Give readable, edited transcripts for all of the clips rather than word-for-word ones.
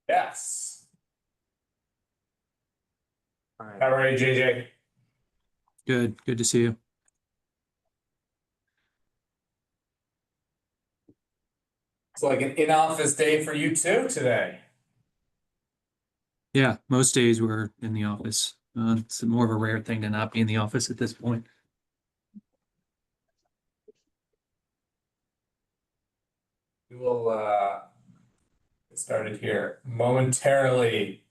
Yes. All right. How are you, JJ? Good to see you. It's like an in-office day for you too today. Yeah, most days we're in the office. It's more of a rare thing to not be in the office at this point. We will get started here momentarily.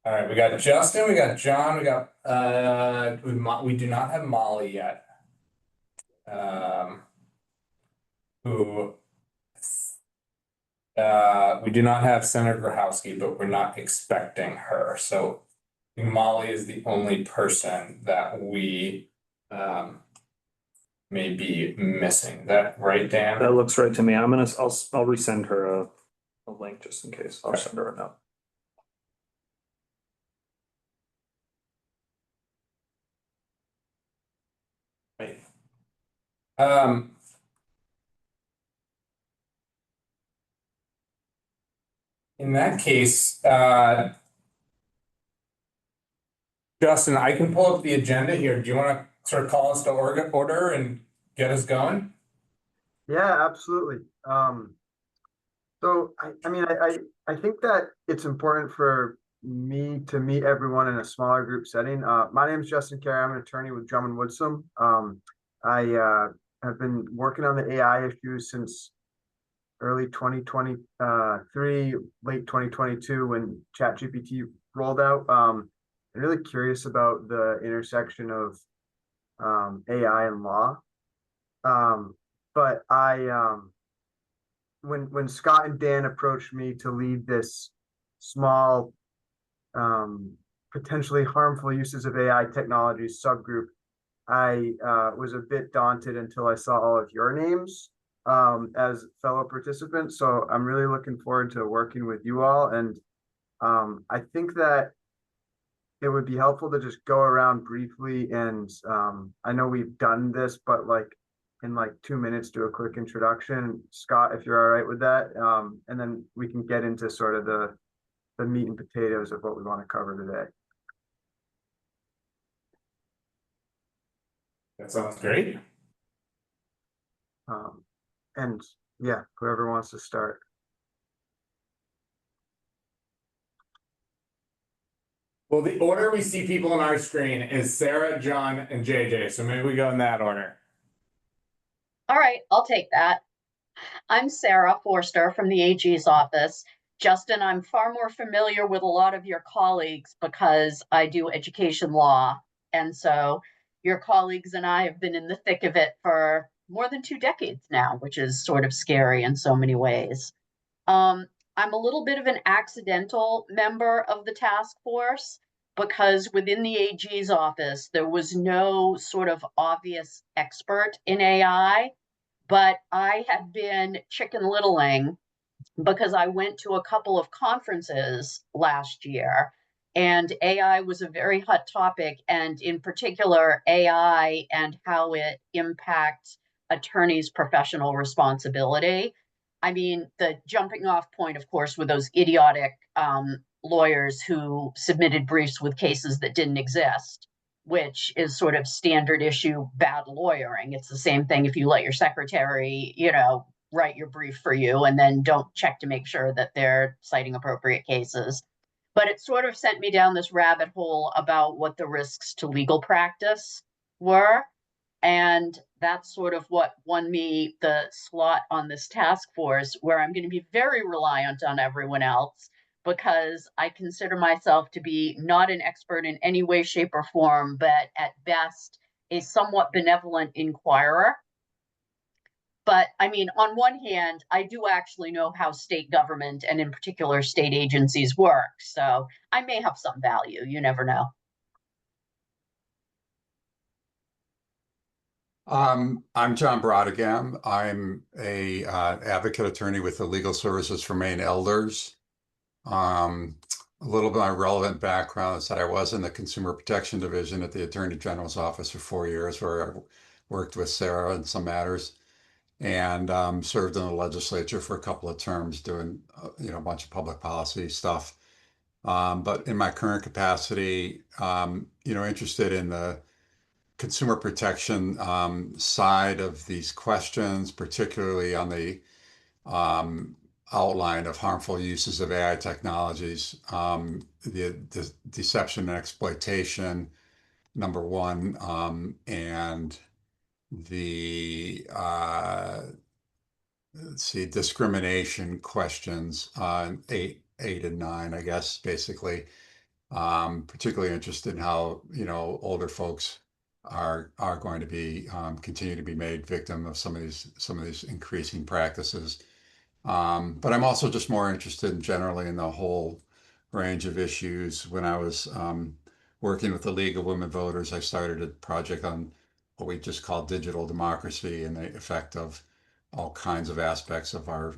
All right, we got Justin, we got John, we got we do not have Molly yet. Who we do not have Senator Grahowski, but we're not expecting her. So Molly is the only person that we may be missing. Is that right, Dan? That looks right to me. I'll resend her a link just in case. I'll send her a note. Right. In that case, Justin, I can pull up the agenda here. Do you want to sort of call us to order and get us going? Yeah, absolutely. So I think that it's important for me to meet everyone in a smaller group setting. My name is Justin Carey. I'm an attorney with Drummond Woodsum. I have been working on the AI issues since early 2023, late 2022 when ChatGPT rolled out. I'm really curious about the intersection of AI and law. But when Scott and Dan approached me to lead this small, potentially harmful uses of AI technologies subgroup, I was a bit daunted until I saw all of your names as fellow participants. So I'm really looking forward to working with you all. And I think that it would be helpful to just go around briefly. And I know we've done this, but in 2 minutes, do a quick introduction. Scott, if you're all right with that. And then we can get into sort of the meat and potatoes of what we want to cover today. That sounds great. And yeah, whoever wants to start. Well, the order we see people on our screen is Sarah, John, and JJ. So maybe we go in that order. All right, I'll take that. I'm Sarah Forster from the AG's office. Justin, I'm far more familiar with a lot of your colleagues because I do education law. And so your colleagues and I have been in the thick of it for more than 2 decades now, which is sort of scary in so many ways. I'm a little bit of an accidental member of the task force because within the AG's office, there was no sort of obvious expert in AI, but I had been chicken littling because I went to a couple of conferences last year and AI was a very hot topic, and in particular, AI and how it impacts attorneys' professional responsibility. I mean, the jumping off point, of course, were those idiotic lawyers who submitted briefs with cases that didn't exist, which is sort of standard issue bad lawyering. It's the same thing if you let your secretary, write your brief for you and then don't check to make sure that they're citing appropriate cases. But it sort of sent me down this rabbit hole about what the risks to legal practice were. And that's sort of what won me the slot on this task force, where I'm going to be very reliant on everyone else because I consider myself to be not an expert in any way, shape, or form, but at best a somewhat benevolent inquirer. But I mean, on one hand, I do actually know how state government and in particular state agencies work. So I may have some value. You never know. I'm John Brodegam. I'm a advocate attorney with the Legal Services for Maine Elders. A little bit of my relevant background is that I was in the Consumer Protection Division at the Attorney General's office for 4 years, where I worked with Sarah in some matters, and served in the legislature for a couple of terms doing, a bunch of public policy stuff. But in my current capacity, interested in the consumer protection side of these questions, particularly on the outline of harmful uses of AI technologies, the deception and exploitation, number one, and the let's see, discrimination questions on 8 and 9, I guess, basically. Particularly interested in how, older folks are going to be continue to be made victim of some of these increasing practices. But I'm also just more interested in generally in the whole range of issues. When I was working with the League of Women Voters, I started a project on what we just call digital democracy and the effect of all kinds of aspects of our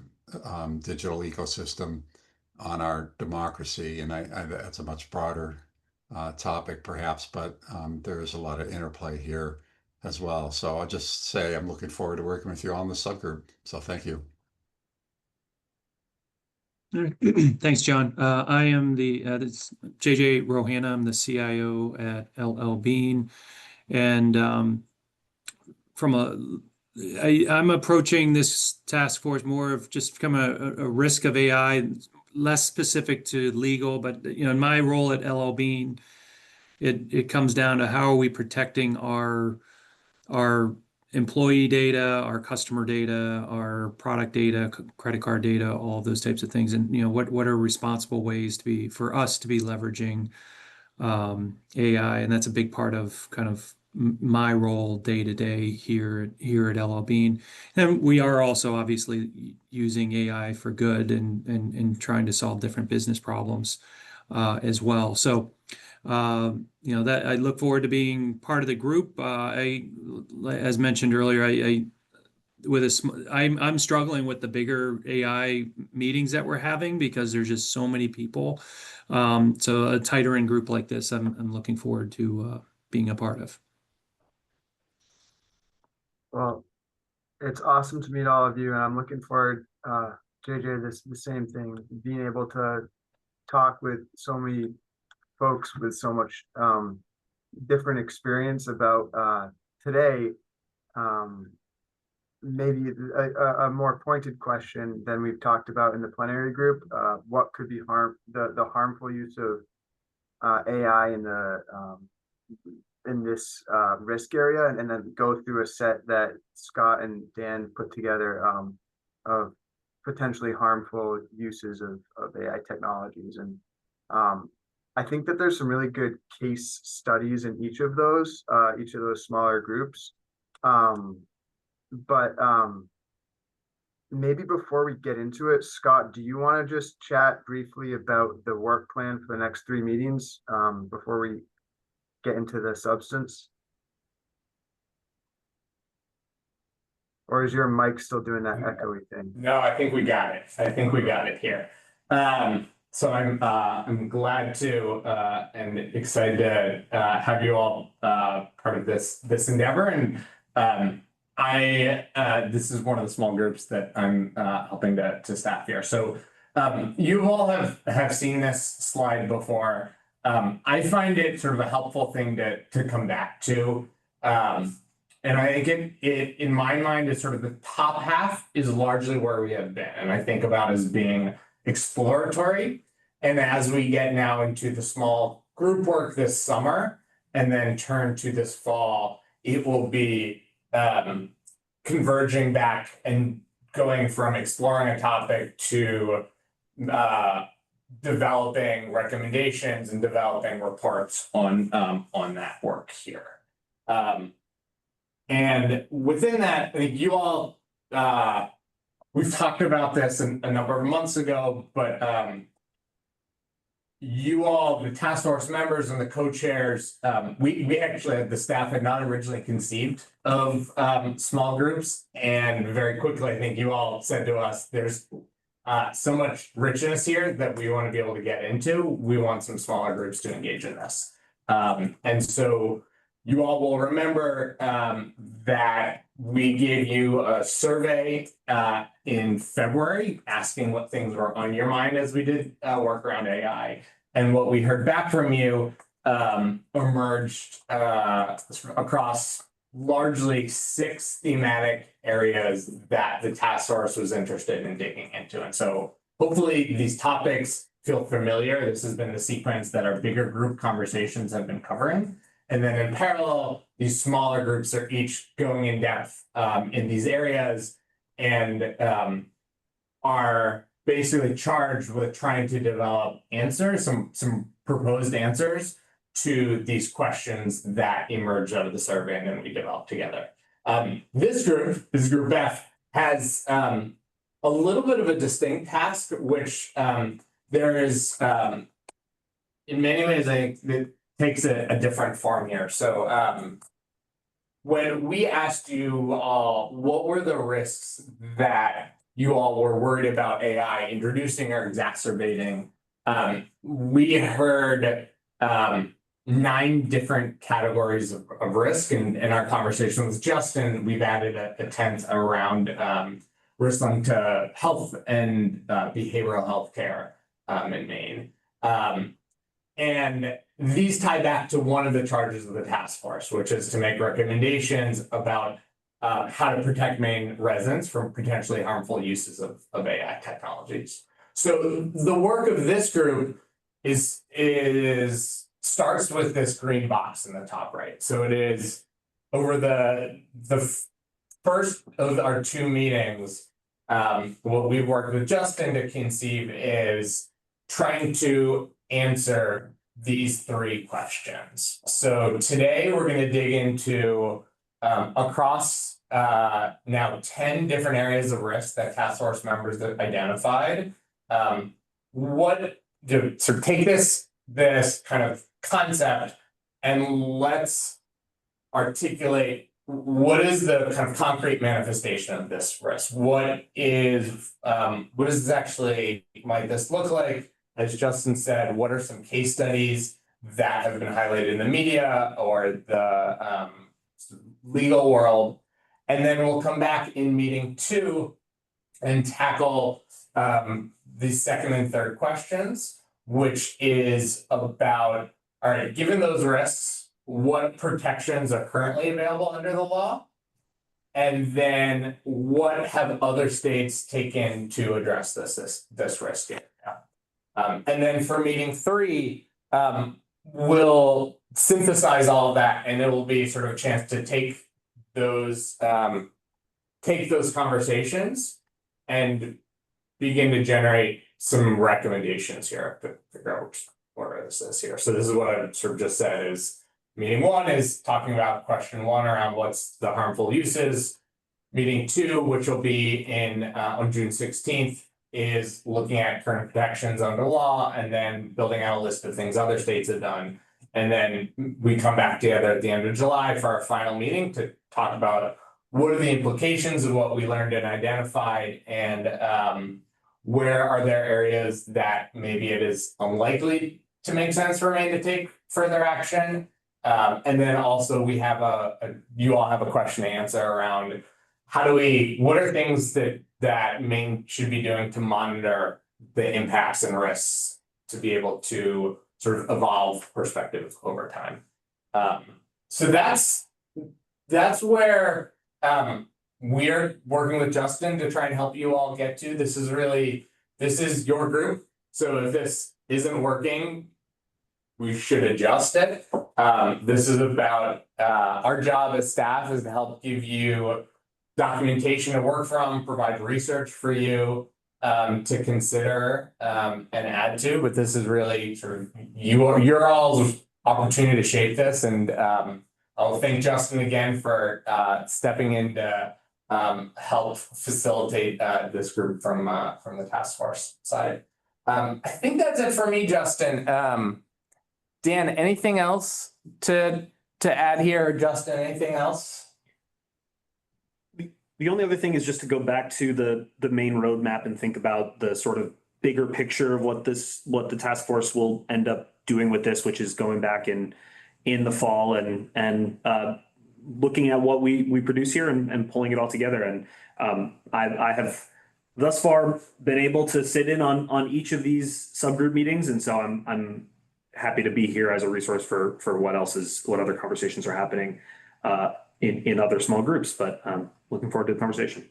digital ecosystem on our democracy. And that's a much broader topic, perhaps, but there is a lot of interplay here as well. So I'll just say I'm looking forward to working with you on the subgroup. So thank you. All right. Thanks, John. I am this JJ Rohanna. I'm the CIO at LL Bean, and I'm approaching this task force more of just become a risk of AI, less specific to legal, but in my role at LL Bean, it comes down to how are we protecting our employee data, our customer data, our product data, credit card data, all of those types of things, and what are responsible ways for us to be leveraging AI, and that's a big part of kind of my role day to day here at LL Bean. And we are also obviously using AI for good and trying to solve different business problems as well. So that I look forward to being part of the group. As mentioned earlier, I'm struggling with the bigger AI meetings that we're having because there's just so many people. So a tighter in group like this, I'm looking forward to being a part of. Well, it's awesome to meet all of you, and I'm looking forward, JJ, the same thing, being able to talk with so many folks with so much different experience about today. Maybe a more pointed question than we've talked about in the plenary group. What could be the harmful use of AI in this risk area, and then go through a set that Scott and Dan put together of potentially harmful uses of AI technologies. And I think that there's some really good case studies in each of those smaller groups. But maybe before we get into it, Scott, do you want to just chat briefly about the work plan for the next 3 meetings before we get into the substance? Or is your mic still doing that echoey thing? No, I think we got it. Here. So I'm glad to and excited to have you all part of this endeavor. And this is one of the small groups that I'm helping to staff here. So you all have seen this slide before. I find it sort of a helpful thing to come back to. And I think it in my mind is sort of the top half is largely where we have been. And I think about as being exploratory. And as we get now into the small group work this summer and then turn to this fall, it will be converging back and going from exploring a topic to developing recommendations and developing reports on that work here. And within that, I think you all, we've talked about this a number of months ago, but you all, the task force members and the co-chairs, we actually had the staff had not originally conceived of small groups. And very quickly, I think you all said to us, there's so much richness here that we want to be able to get into. We want some smaller groups to engage in this. And so you all will remember that we gave you a survey in February asking what things were on your mind as we did work around AI. And what we heard back from you emerged across largely 6 thematic areas that the task force was interested in digging into. And so hopefully these topics feel familiar. This has been the sequence that our bigger group conversations have been covering. And then in parallel, these smaller groups are each going in depth in these areas and are basically charged with trying to develop answers, some proposed answers to these questions that emerge out of the survey and then we develop together. This group F, has a little bit of a distinct task, which there is, in many ways, I think it takes a different form here. So when we asked you all, what were the risks that you all were worried about AI introducing or exacerbating, we heard 9 different categories of risk. And in our conversation with Justin, we've added a 10th around risk linked to health and behavioral health care in Maine. And these tie back to one of the charges of the task force, which is to make recommendations about how to protect Maine residents from potentially harmful uses of AI technologies. So the work of this group starts with this green box in the top right. So it is over the first of our 2 meetings, what we've worked with Justin to conceive is trying to answer these 3 questions. So today we're going to dig into across now 10 different areas of risk that task force members have identified. What to sort of take this kind of concept and let's articulate what is the kind of concrete manifestation of this risk? What does actually might this look like? As Justin said, what are some case studies that have been highlighted in the media or the legal world? And then we'll come back in meeting 2 and tackle the second and third questions, which is about, all right, given those risks, what protections are currently available under the law? And then what have other states taken to address this risk area? And then for meeting 3, we'll synthesize all of that and it will be sort of a chance to take those conversations and begin to generate some recommendations here to figure out which order this is here. So this is what I sort of just said is meeting 1 is talking about question 1 around what's the harmful uses. Meeting 2, which will be in on June 16th, is looking at current protections under law and then building out a list of things other states have done. And then we come back together at the end of July for our final meeting to talk about what are the implications of what we learned and identified and where are there areas that maybe it is unlikely to make sense for Maine to take further action. And then also we have you all have a question to answer around what are things that Maine should be doing to monitor the impacts and risks to be able to sort of evolve perspective over time. So that's where we're working with Justin to try and help you all get to. This is your group. So if this isn't working, we should adjust it. This is about our job as staff is to help give you documentation to work from, provide research for you to consider and add to. But this is really sort of your all's opportunity to shape this. And I'll thank Justin again for stepping in to help facilitate this group from the task force side. I think that's it for me, Justin. Dan, anything else to add here, or Justin, anything else? The only other thing is just to go back to the main roadmap and think about the sort of bigger picture of what the task force will end up doing with this, which is going back and in the fall and looking at what we produce here and pulling it all together. And I have thus far been able to sit in on each of these subgroup meetings, and so I'm happy to be here as a resource for what other conversations are happening in other small groups. But looking forward to the conversation.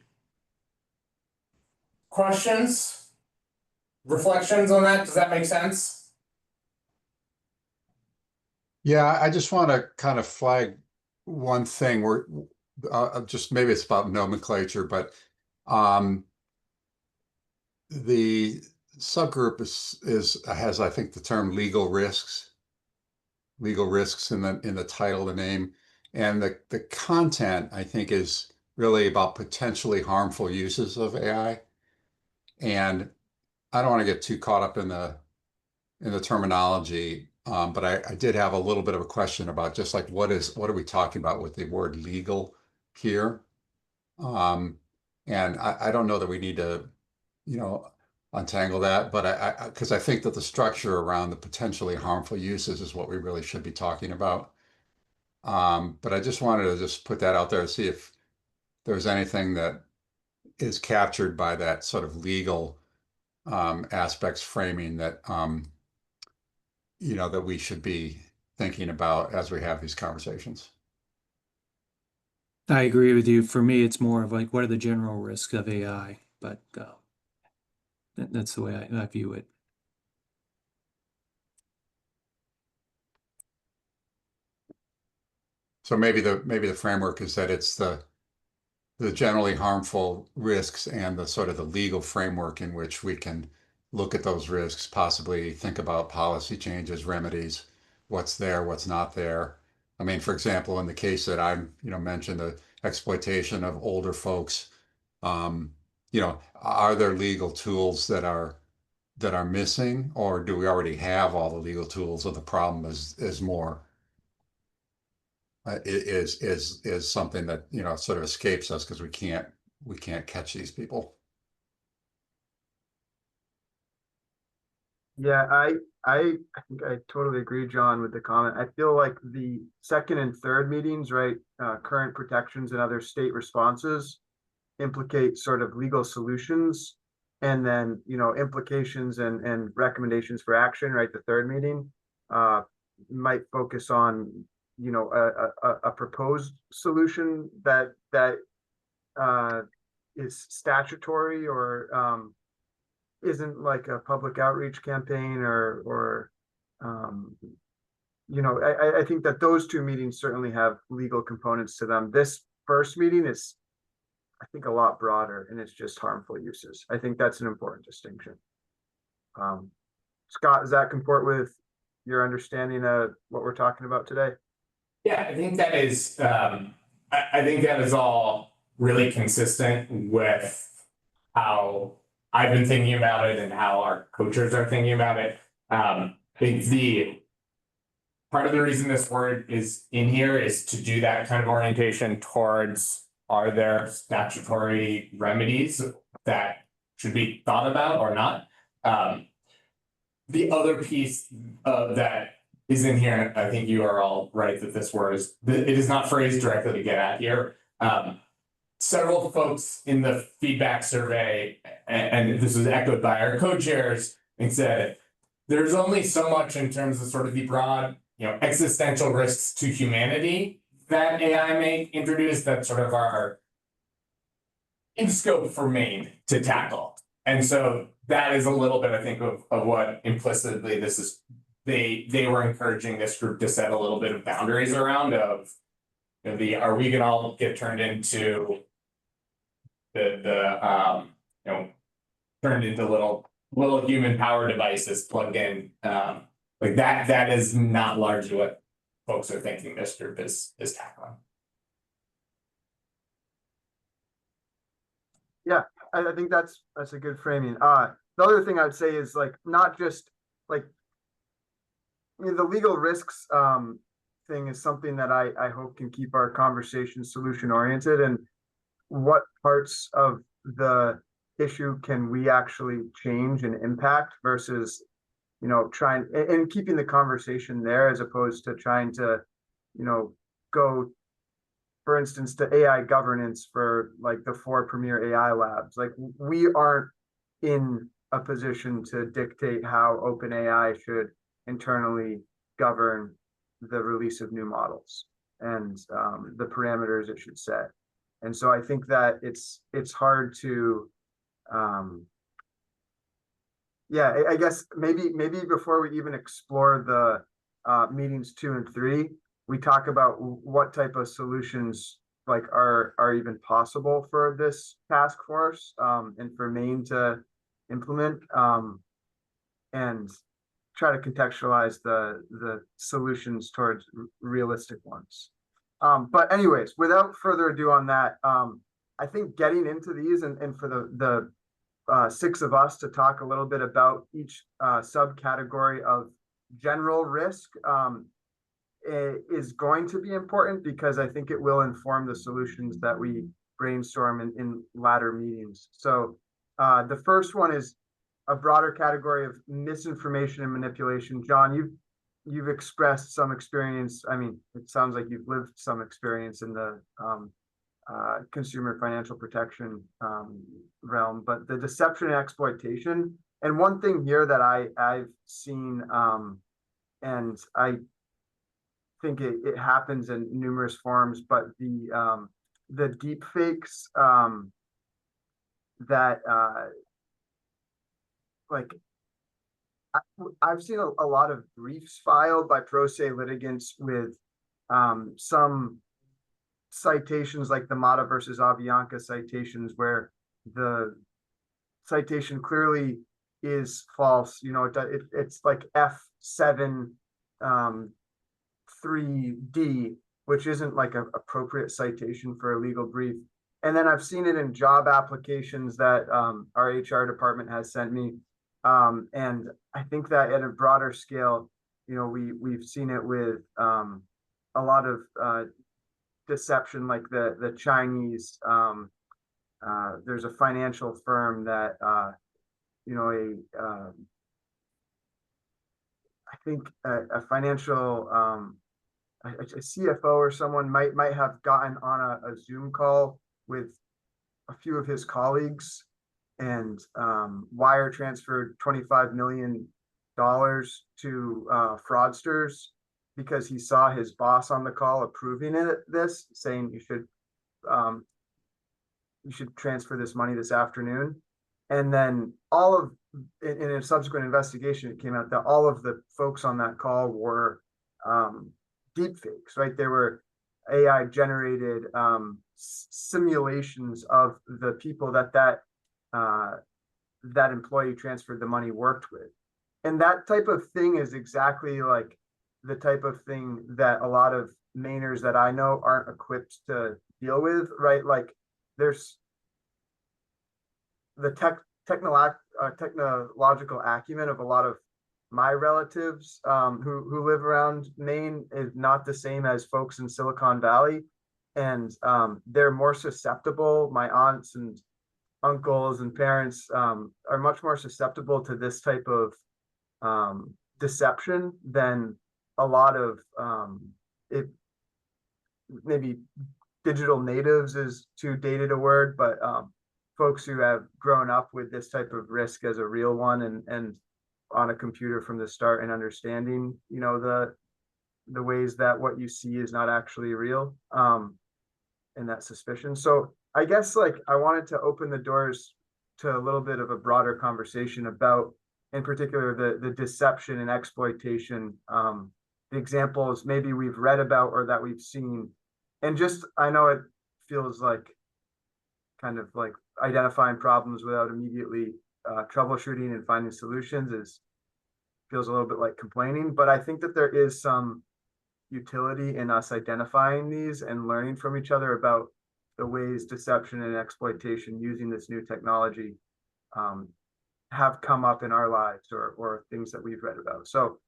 Questions? Reflections on that? Does that make sense? Yeah, I just want to kind of flag one thing. We're just maybe it's about nomenclature, but the subgroup has I think the term legal risks in the title, the name, and the content I think is really about potentially harmful uses of AI. And I don't want to get too caught up in the terminology, but I did have a little bit of a question about just like what are we talking about with the word legal here? And I don't know that we need to, untangle that, but because I think that the structure around the potentially harmful uses is what we really should be talking about. But I just wanted to just put that out there to see if there's anything that is captured by that sort of legal aspects framing that that we should be thinking about as we have these conversations. I agree with you. For me, it's more of like, what are the general risks of AI? But that's the way I view it. So maybe the framework is that it's the generally harmful risks and the sort of the legal framework in which we can look at those risks, possibly think about policy changes, remedies, what's there, what's not there. I mean, for example, in the case that I mentioned, the exploitation of older folks, are there legal tools that are missing, or do we already have all the legal tools? Or the problem is more is something that sort of escapes us because we can't catch these people. Yeah, I think I totally agree, John, with the comment. I feel like the second and third meetings, right, current protections and other state responses implicate sort of legal solutions, and then implications and recommendations for action, right? The third meeting might focus on a proposed solution that is statutory or isn't like a public outreach campaign or I think that those two meetings certainly have legal components to them. This first meeting is, I think, a lot broader, and it's just harmful uses. I think that's an important distinction. Scott, does that comport with your understanding of what we're talking about today? Yeah, I think that is. I think that is all really consistent with how I've been thinking about it and how our coaches are thinking about it. I think the part of the reason this word is in here is to do that kind of orientation towards, are there statutory remedies that should be thought about or not? The other piece of that is in here, I think you are all right that this word it is not phrased directly to get at here. Several folks in the feedback survey, and this was echoed by our co-chairs, and said there's only so much in terms of sort of the broad, existential risks to humanity that AI may introduce that sort of are in scope for Maine to tackle. And so that is a little bit, I think, of what implicitly this is. They were encouraging this group to set a little bit of boundaries around of are we gonna all get turned into turned into little human power devices plugged in, like that is not largely what folks are thinking this group is tackling. Yeah, I think that's a good framing. The other thing I'd say is like not just like the legal risks thing is something that I hope can keep our conversation solution oriented, and what parts of the issue can we actually change and impact versus trying and keeping the conversation there as opposed to trying to, go, for instance, to AI governance for like the 4 premier AI labs. Like we aren't in a position to dictate how OpenAI should internally govern the release of new models and the parameters it should set. And so I think that it's hard to, yeah, I guess maybe before we even explore the meetings 2 and 3, we talk about what type of solutions like are even possible for this task force and for Maine to implement and try to contextualize the solutions towards realistic ones. But anyways, without further ado on that, I think getting into these and for the 6 of us to talk a little bit about each subcategory of general risk is going to be important because I think it will inform the solutions that we brainstorm in latter meetings. So the first one is a broader category of misinformation and manipulation. John, you've expressed some experience. I mean, it sounds like you've lived some experience in the consumer financial protection realm, but the deception and exploitation. And one thing here that I've seen, and I think it happens in numerous forms, but the deep fakes that like I've seen a lot of briefs filed by pro se litigants with some citations like the Mata versus Avianca citations where the citation clearly is false. It's like F7 3D, which isn't like an appropriate citation for a legal brief. And then I've seen it in job applications that our HR department has sent me. And I think that at a broader scale, we've seen it with a lot of deception, like the Chinese. There's a financial firm that I think a financial a CFO or someone might have gotten on a Zoom call with a few of his colleagues and wire transferred $25 million to fraudsters because he saw his boss on the call approving this, saying you should transfer this money this afternoon. And then in a subsequent investigation, it came out that all of the folks on that call were deep fakes, right? They were AI generated simulations of the people that employee transferred the money worked with. And that type of thing is exactly like the type of thing that a lot of Mainers that I know aren't equipped to deal with, right? Like there's the technological acumen of a lot of my relatives who live around Maine is not the same as folks in Silicon Valley. And they're more susceptible. My aunts and uncles and parents are much more susceptible to this type of deception than a lot of maybe digital natives is too dated a word, but folks who have grown up with this type of risk as a real one and on a computer from the start and understanding, the ways that what you see is not actually real and that suspicion. So I guess like I wanted to open the doors to a little bit of a broader conversation about, in particular, the deception and exploitation, the examples maybe we've read about or that we've seen. And just, I know it feels like kind of like identifying problems without immediately troubleshooting and finding solutions feels a little bit like complaining, but I think that there is some utility in us identifying these and learning from each other about the ways deception and exploitation using this new technology have come up in our lives or things that we've read about. So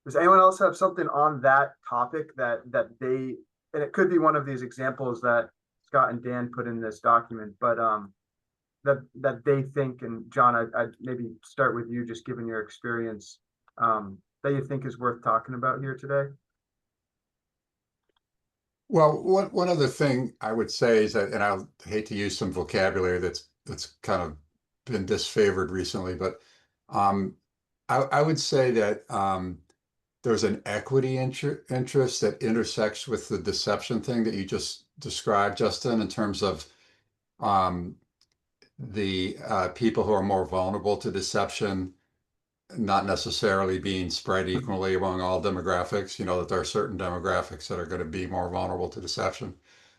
does anyone else have something on that topic that they, and it could be one of these examples that Scott and Dan put in this document, but that they think, and John, I'd maybe start with you, just given your experience, that you think is worth talking about here today? Well, one other thing I would say is that, and I hate to use some vocabulary that's kind of been disfavored recently, but um, I would say that there's an equity interest that intersects with the deception thing that you just described, Justin, in terms of um, the people who are more vulnerable to deception not necessarily being spread equally among all demographics. You know, that there are certain demographics that are going to be more vulnerable to deception.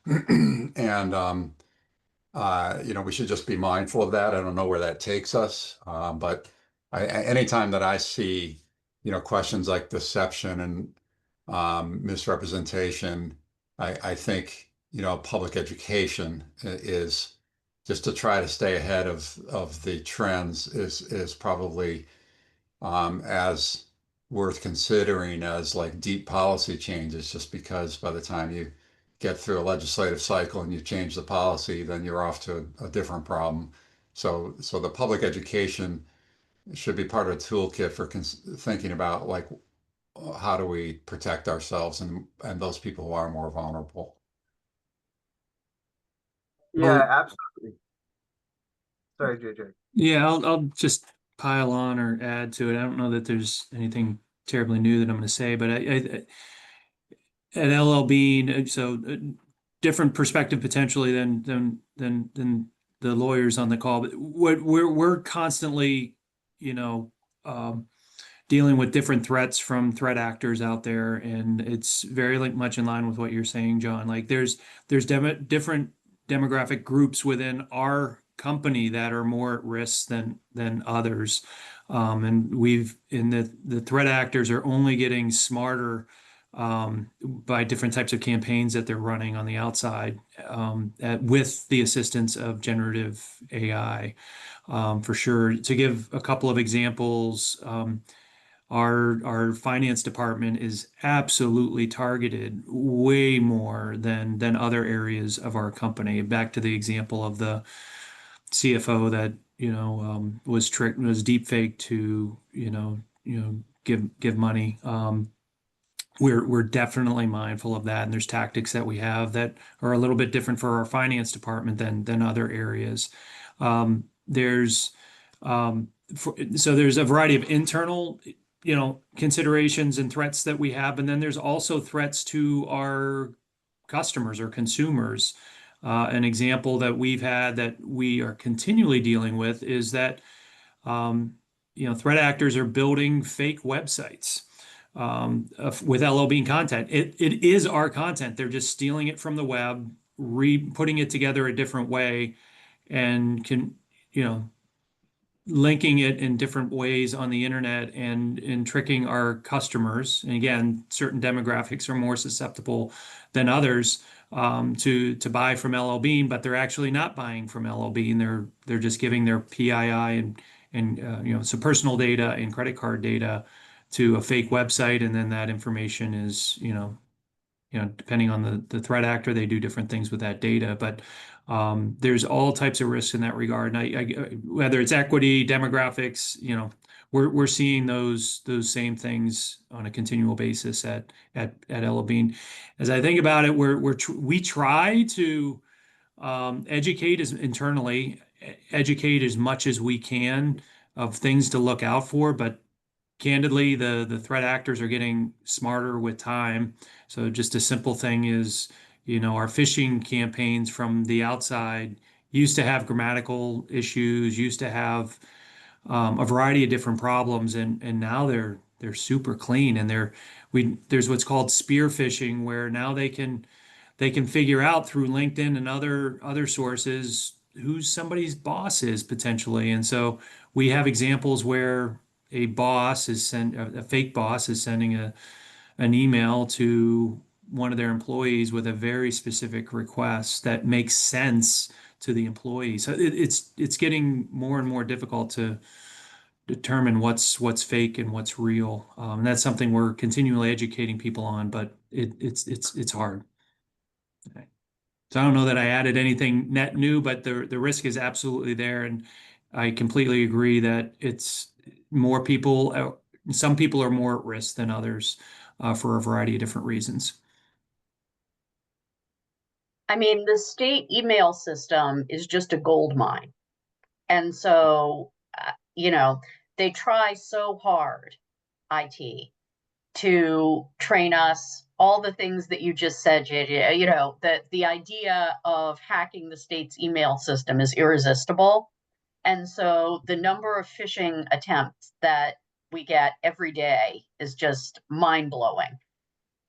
And you know, we should just be mindful of that. I don't know where that takes us, but anytime that I see, you know, questions like deception and misrepresentation, I think, you know, public education is just to try to stay ahead of the trends is probably as worth considering as like deep policy changes, just because by the time you get through a legislative cycle and you change the policy, then you're off to a different problem. So the public education should be part of a toolkit for thinking about like how do we protect ourselves and those people who are more vulnerable. Yeah, absolutely. Sorry, JJ. Yeah, I'll just pile on or add to it. I don't know that there's anything terribly new that I'm going to say, but at LLB, different perspective potentially than the lawyers on the call. But what we're constantly, you know, dealing with different threats from threat actors out there, and it's very like much in line with what you're saying, John. Like there's different demographic groups within our company that are more at risk than others. And the threat actors are only getting smarter by different types of campaigns that they're running on the outside with the assistance of generative AI. For sure. To give a couple of examples, our finance department is absolutely targeted way more than other areas of our company. Back to the example of the CFO that was deep fake to give money. We're definitely mindful of that, and there's tactics that we have that are a little bit different for our finance department than other areas. There's so there's a variety of internal, considerations and threats that we have, and then there's also threats to our customers or consumers. An example that we've had that we are continually dealing with is that threat actors are building fake websites with LLB content. It is our content. They're just stealing it from the web, putting it together a different way, and linking it in different ways on the internet and tricking our customers. And again, certain demographics are more susceptible than others to buy from LL Bean, but they're actually not buying from LL Bean. They're just giving their PII and some personal data and credit card data to a fake website, and then that information is depending on the threat actor, they do different things with that data. But there's all types of risks in that regard. And whether it's equity, demographics, we're seeing those same things on a continual basis at Ella Bean. As I think about it, we try to educate internally, educate as much as we can of things to look out for, but candidly, the threat actors are getting smarter with time. So just a simple thing is, our phishing campaigns from the outside used to have grammatical issues, used to have a variety of different problems, and now they're super clean. And there's what's called spear phishing, where now they can figure out through LinkedIn and other sources who somebody's boss is potentially. And so we have examples where a fake boss is sending an email to one of their employees with a very specific request that makes sense to the employee. So it's getting more and more difficult to determine what's fake and what's real. And that's something we're continually educating people on, but it's hard. Okay. So I don't know that I added anything net new, but the risk is absolutely there, and I completely agree that it's more people Some people are more at risk than others for a variety of different reasons. I mean, the state email system is just a gold mine. And so, they try so hard, IT, to train us all the things that you just said, JJ, that the idea of hacking the state's email system is irresistible. And so the number of phishing attempts that we get every day is just mind blowing.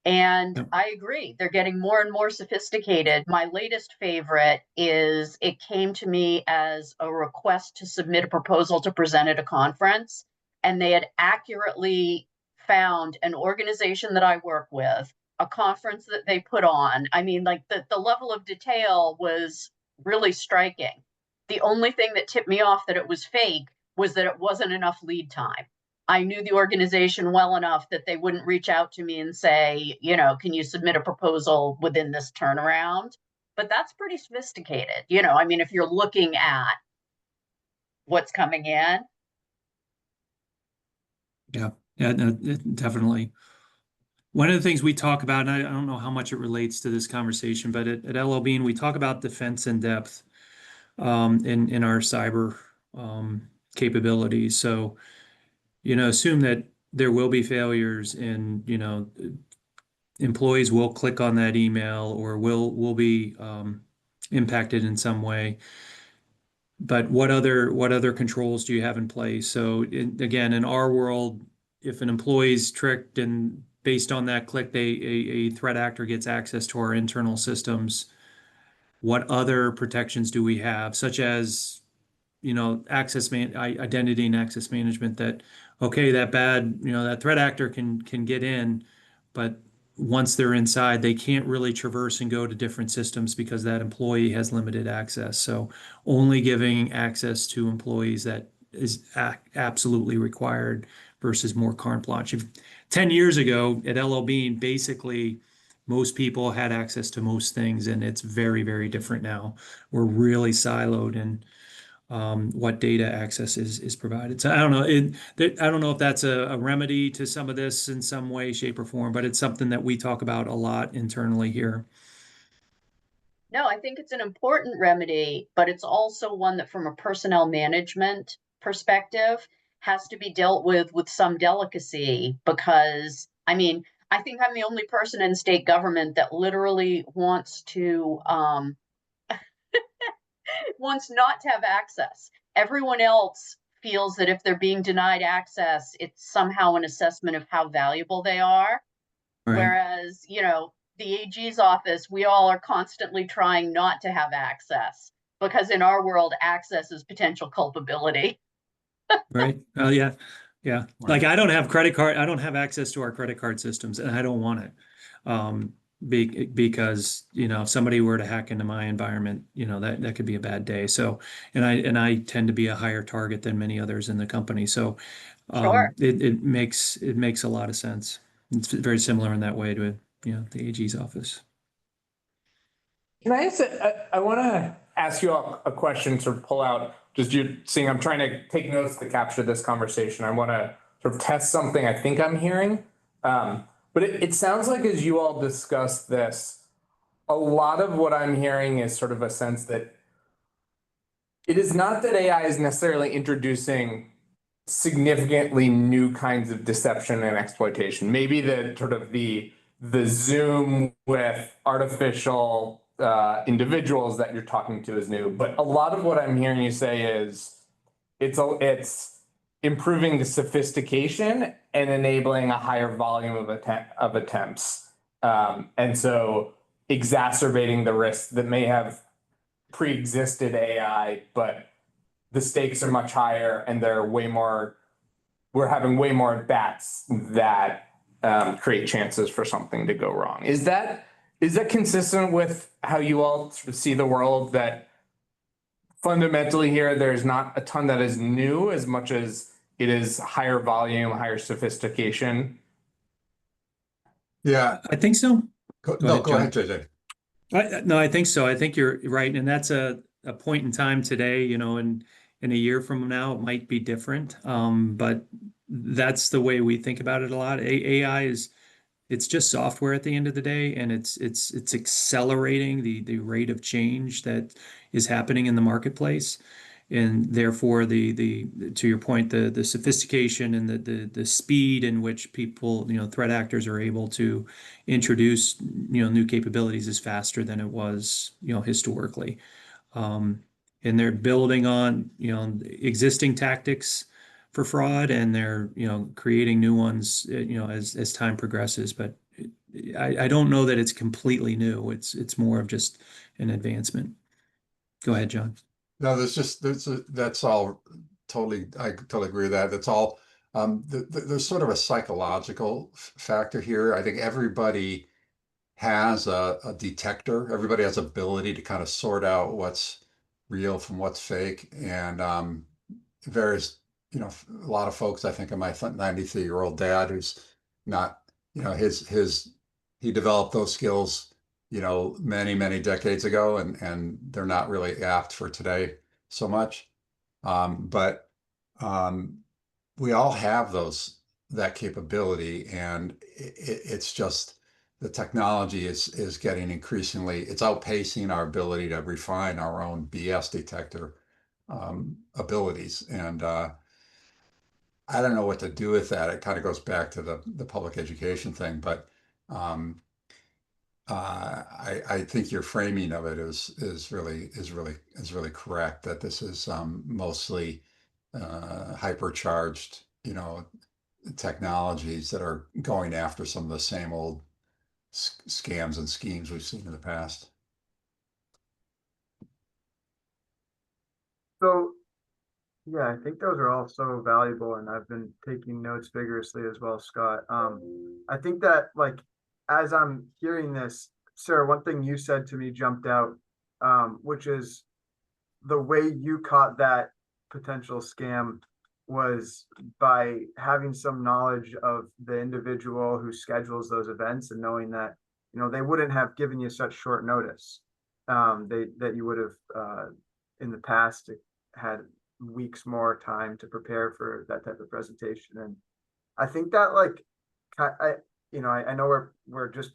And Yep. I agree, they're getting more and more sophisticated. My latest favorite is it came to me as a request to submit a proposal to present at a conference. And they had accurately found an organization that I work with, a conference that they put on. I mean, like the level of detail was really striking. The only thing that tipped me off that it was fake was that it wasn't enough lead time. I knew the organization well enough that they wouldn't reach out to me and say, can you submit a proposal within this turnaround? But that's pretty sophisticated. I mean, if you're looking at what's coming in. Yeah, no, definitely. One of the things we talk about, and I don't know how much it relates to this conversation, but at LL Bean, we talk about defense in depth in our cyber capabilities. So, assume that there will be failures and, employees will click on that email or will be impacted in some way. But what other controls do you have in place? So again, in our world, if an employee's tricked and based on that click, a threat actor gets access to our internal systems, what other protections do we have, such as identity and access management, that okay, that threat actor can get in, but once they're inside, they can't really traverse and go to different systems because that employee has limited access. So only giving access to employees that is absolutely required versus more carte blanche. 10 years ago at LL Bean, basically most people had access to most things, and it's very, very different now. We're really siloed in what data access is provided. So I don't know. I don't know if that's a remedy to some of this in some way, shape, or form, but it's something that we talk about a lot internally here. No, I think it's an important remedy, but it's also one that from a personnel management perspective has to be dealt with some delicacy, because I mean, I think I'm the only person in state government that literally wants not to have access. Everyone else feels that if they're being denied access, it's somehow an assessment of how valuable they are. Right. Whereas, the AG's office, we all are constantly trying not to have access, because in our world, access is potential culpability. Right. Oh, yeah. Yeah. Right. Like I don't have access to our credit card systems, and I don't want it. Because, if somebody were to hack into my environment, that could be a bad day. So, and I tend to be a higher target than many others in the company. So, Sure. it makes a lot of sense. It's very similar in that way to, the AG's office. Can I ask, I want to ask you a question to pull out, just you seeing, I'm trying to take notes to capture this conversation. I want to sort of test something I think I'm hearing. But it sounds like as you all discuss this, a lot of what I'm hearing is sort of a sense that it is not that AI is necessarily introducing significantly new kinds of deception and exploitation. Maybe the sort of the Zoom with artificial individuals that you're talking to is new, but a lot of what I'm hearing you say is it's improving the sophistication and enabling a higher volume of attempts, and so exacerbating the risks that may have pre-existed AI, but the stakes are much higher and we're having way more bats that create chances for something to go wrong. Is that consistent with how you all sort of see the world, that fundamentally here there's not a ton that is new as much as it is higher volume, higher sophistication? Yeah. I think so. Go ahead, ahead, JJ. No, I think so. I think you're right. And that's a point in time today, in a year from now, it might be different. But that's the way we think about it a lot. AI is, it's just software at the end of the day, and it's accelerating the rate of change that is happening in the marketplace. And therefore the to your point, the sophistication and the speed in which people, threat actors are able to introduce, new capabilities is faster than it was, historically. And they're building on, existing tactics for fraud, and they're, creating new ones, as time progresses. But I don't know that it's completely new. It's more of just an advancement. Go ahead, John. No, that's all totally, I totally agree with that. That's all, there's sort of a psychological factor here. I think everybody has a detector. Everybody has ability to kind of sort out what's real from what's fake. And various, a lot of folks, I think of my 93-year-old dad who's not, he developed those skills, many, many decades ago, and they're not really apt for today so much. But we all have that capability, and it's just the technology is getting increasingly, it's outpacing our ability to refine our own BS detector abilities. And I don't know what to do with that. It kind of goes back to the public education thing, but um, I think your framing of it is really correct. That this is mostly hypercharged, technologies that are going after some of the same old scams and schemes we've seen in the past. So yeah, I think those are all so valuable, and I've been taking notes vigorously as well, Scott. I think that, like, as I'm hearing this, Sarah, one thing you said to me jumped out, which is the way you caught that potential scam was by having some knowledge of the individual who schedules those events, and knowing that, they wouldn't have given you such short notice. That you would have in the past had weeks more time to prepare for that type of presentation. And I think that, like, I know we're just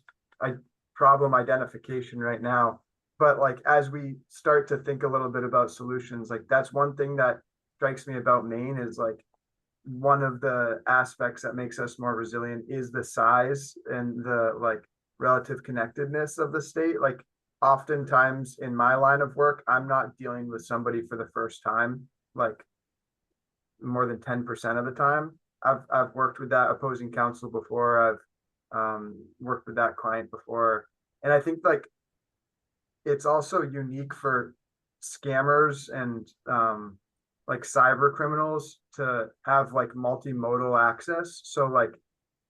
problem identification right now, but like, as we start to think a little bit about solutions, like, that's one thing that strikes me about Maine is, like, one of the aspects that makes us more resilient is the size and the, like, relative connectedness of the state. Like, oftentimes in my line of work, I'm not dealing with somebody for the first time, like, more than 10% of the time. I've worked with that opposing counsel before. I've worked with that client before. And I think, like, it's also unique for scammers and like cyber criminals to have, like, multimodal access. So, like,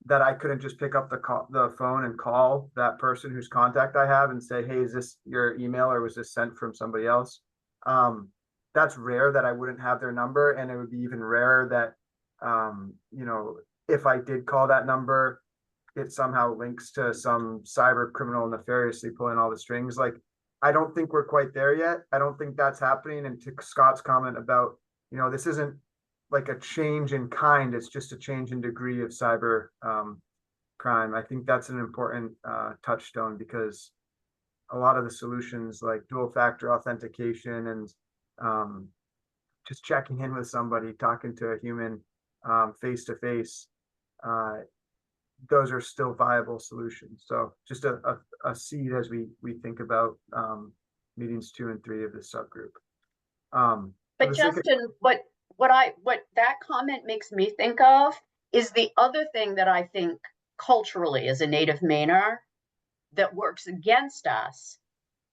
that I couldn't just pick up the phone and call that person whose contact I have and say, hey, is this your email, or was this sent from somebody else? That's rare that I wouldn't have their number, and it would be even rarer that, if I did call that number, it somehow links to some cyber criminal nefariously pulling all the strings. Like, I don't think we're quite there yet. I don't think that's happening. And to Scott's comment about, this isn't like a change in kind, it's just a change in degree of cyber crime. I think that's an important touchstone, because a lot of the solutions, like dual factor authentication and just checking in with somebody, talking to a human face to face, those are still viable solutions. So just a seed as we think about meetings 2 and 3 of this subgroup. But Justin, what that comment makes me think of is the other thing that I think culturally, as a native Mainer, that works against us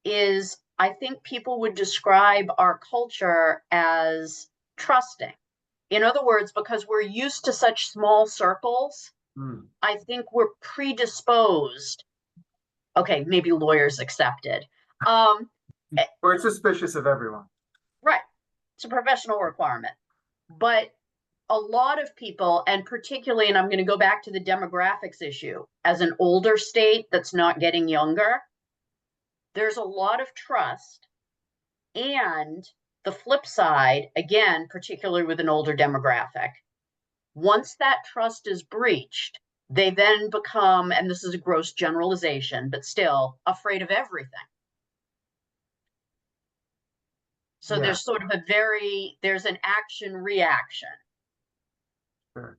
is, I think people would describe our culture as trusting. In other words, because we're used to such small circles, I think we're predisposed. Okay, maybe lawyers accepted. We're suspicious of everyone. Right. It's a professional requirement. But a lot of people, and particularly, and I'm going to go back to the demographics issue, as an older state that's not getting younger, there's a lot of trust. And the flip side, again, particularly with an older demographic, Once that trust is breached, they then become, and this is a gross generalization, but still afraid of everything. So Yeah. there's sort of there's an action reaction. Sure.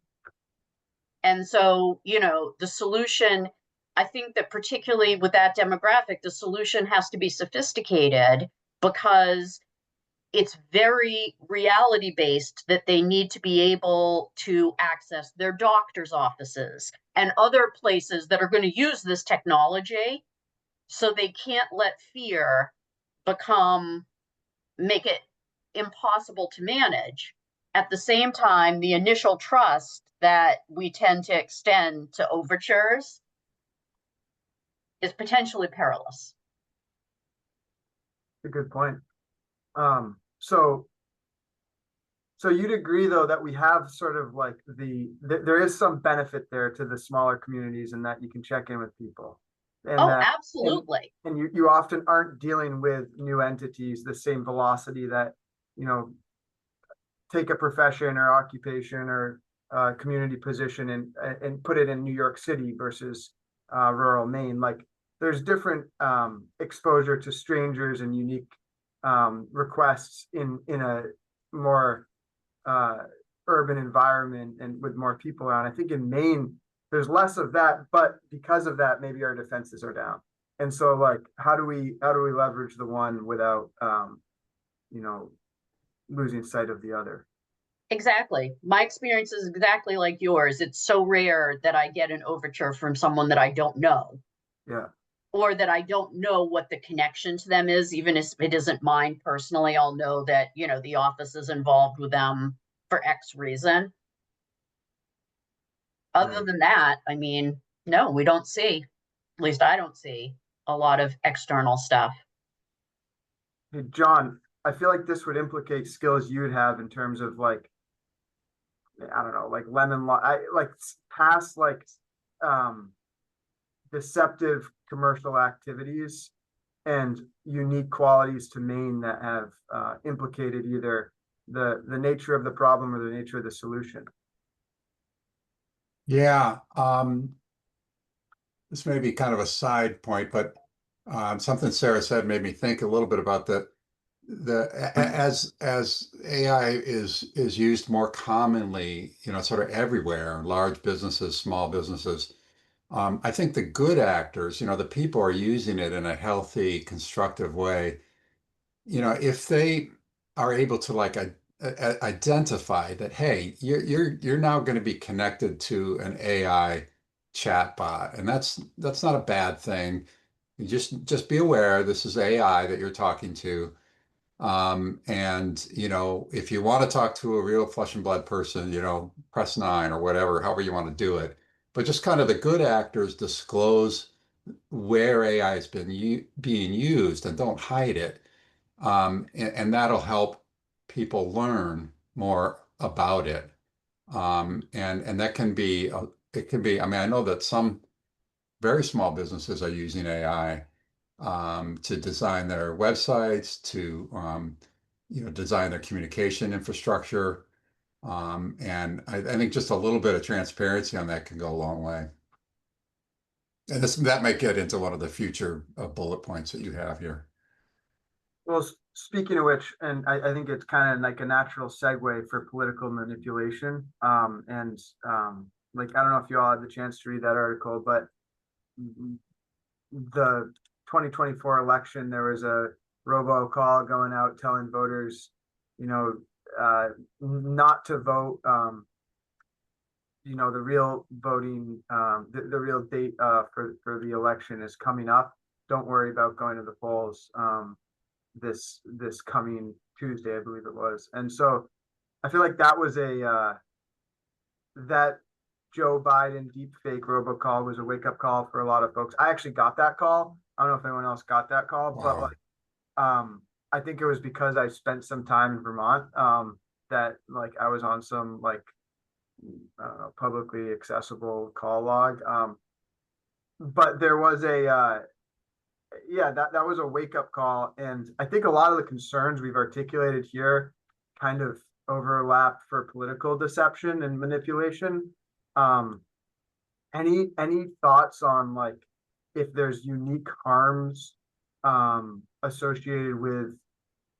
And so, the solution, I think that particularly with that demographic, the solution has to be sophisticated because it's very reality based that they need to be able to access their doctor's offices and other places that are going to use this technology. So they can't let fear make it impossible to manage. At the same time, the initial trust that we tend to extend to overtures is potentially perilous. A good point. So you'd agree though that we have sort of like there is some benefit there to the smaller communities and that you can check in with people. And Oh, that, absolutely. and you often aren't dealing with new entities the same velocity that, take a profession or occupation or community position and put it in New York City versus rural Maine. Like there's different exposure to strangers and unique requests in a more urban environment and with more people around. I think in Maine, there's less of that, but because of that, maybe our defenses are down. And so like, how do we leverage the one without, losing sight of the other? Exactly. My experience is exactly like yours. It's so rare that I get an overture from someone that I don't know. Yeah. Or that I don't know what the connection to them is, even if it isn't mine personally. I'll know that, the office is involved with them for X reason. Other Right. than that, no, we don't see, at least I don't see a lot of external stuff. Hey, John, I feel like this would implicate skills you'd have in terms of like, I don't know, like lemon law, past deceptive commercial activities and unique qualities to Maine that have implicated either the nature of the problem or the nature of the solution. Yeah, this may be kind of a side point, but something Sarah said made me think a little bit about as AI is used more commonly, sort of everywhere, large businesses, small businesses. I think the good actors, the people are using it in a healthy, constructive way. If they are able to like identify that, hey, you're now going to be connected to an AI chatbot, and that's not a bad thing. You just be aware this is AI that you're talking to. And if you want to talk to a real flesh and blood person, press 9 or whatever, however you want to do it. But just kind of the good actors disclose where AI has been being used and don't hide it. And that'll help people learn more about it. And that can be, it can be, I mean, I know that some very small businesses are using AI to design their websites, to design their communication infrastructure. And I think just a little bit of transparency on that can go a long way. And that might get into one of the future bullet points that you have here. Well, speaking of which, and I think it's kind of like a natural segue for political manipulation. Like, I don't know if you all had the chance to read that article, but the 2024 election, there was a robocall going out telling voters, not to vote. The real voting, the real date for the election is coming up. Don't worry about going to the polls this coming Tuesday, I believe it was. And so I feel like that was that Joe Biden deepfake robocall was a wake up call for a lot of folks. I actually got that call. I don't know if anyone else got that call, but Wow. I think it was because I spent some time in Vermont that like I was on some like I don't know, publicly accessible call log. But there was that was a wake up call, and I think a lot of the concerns we've articulated here kind of overlap for political deception and manipulation. Um, any thoughts on like if there's unique harms associated with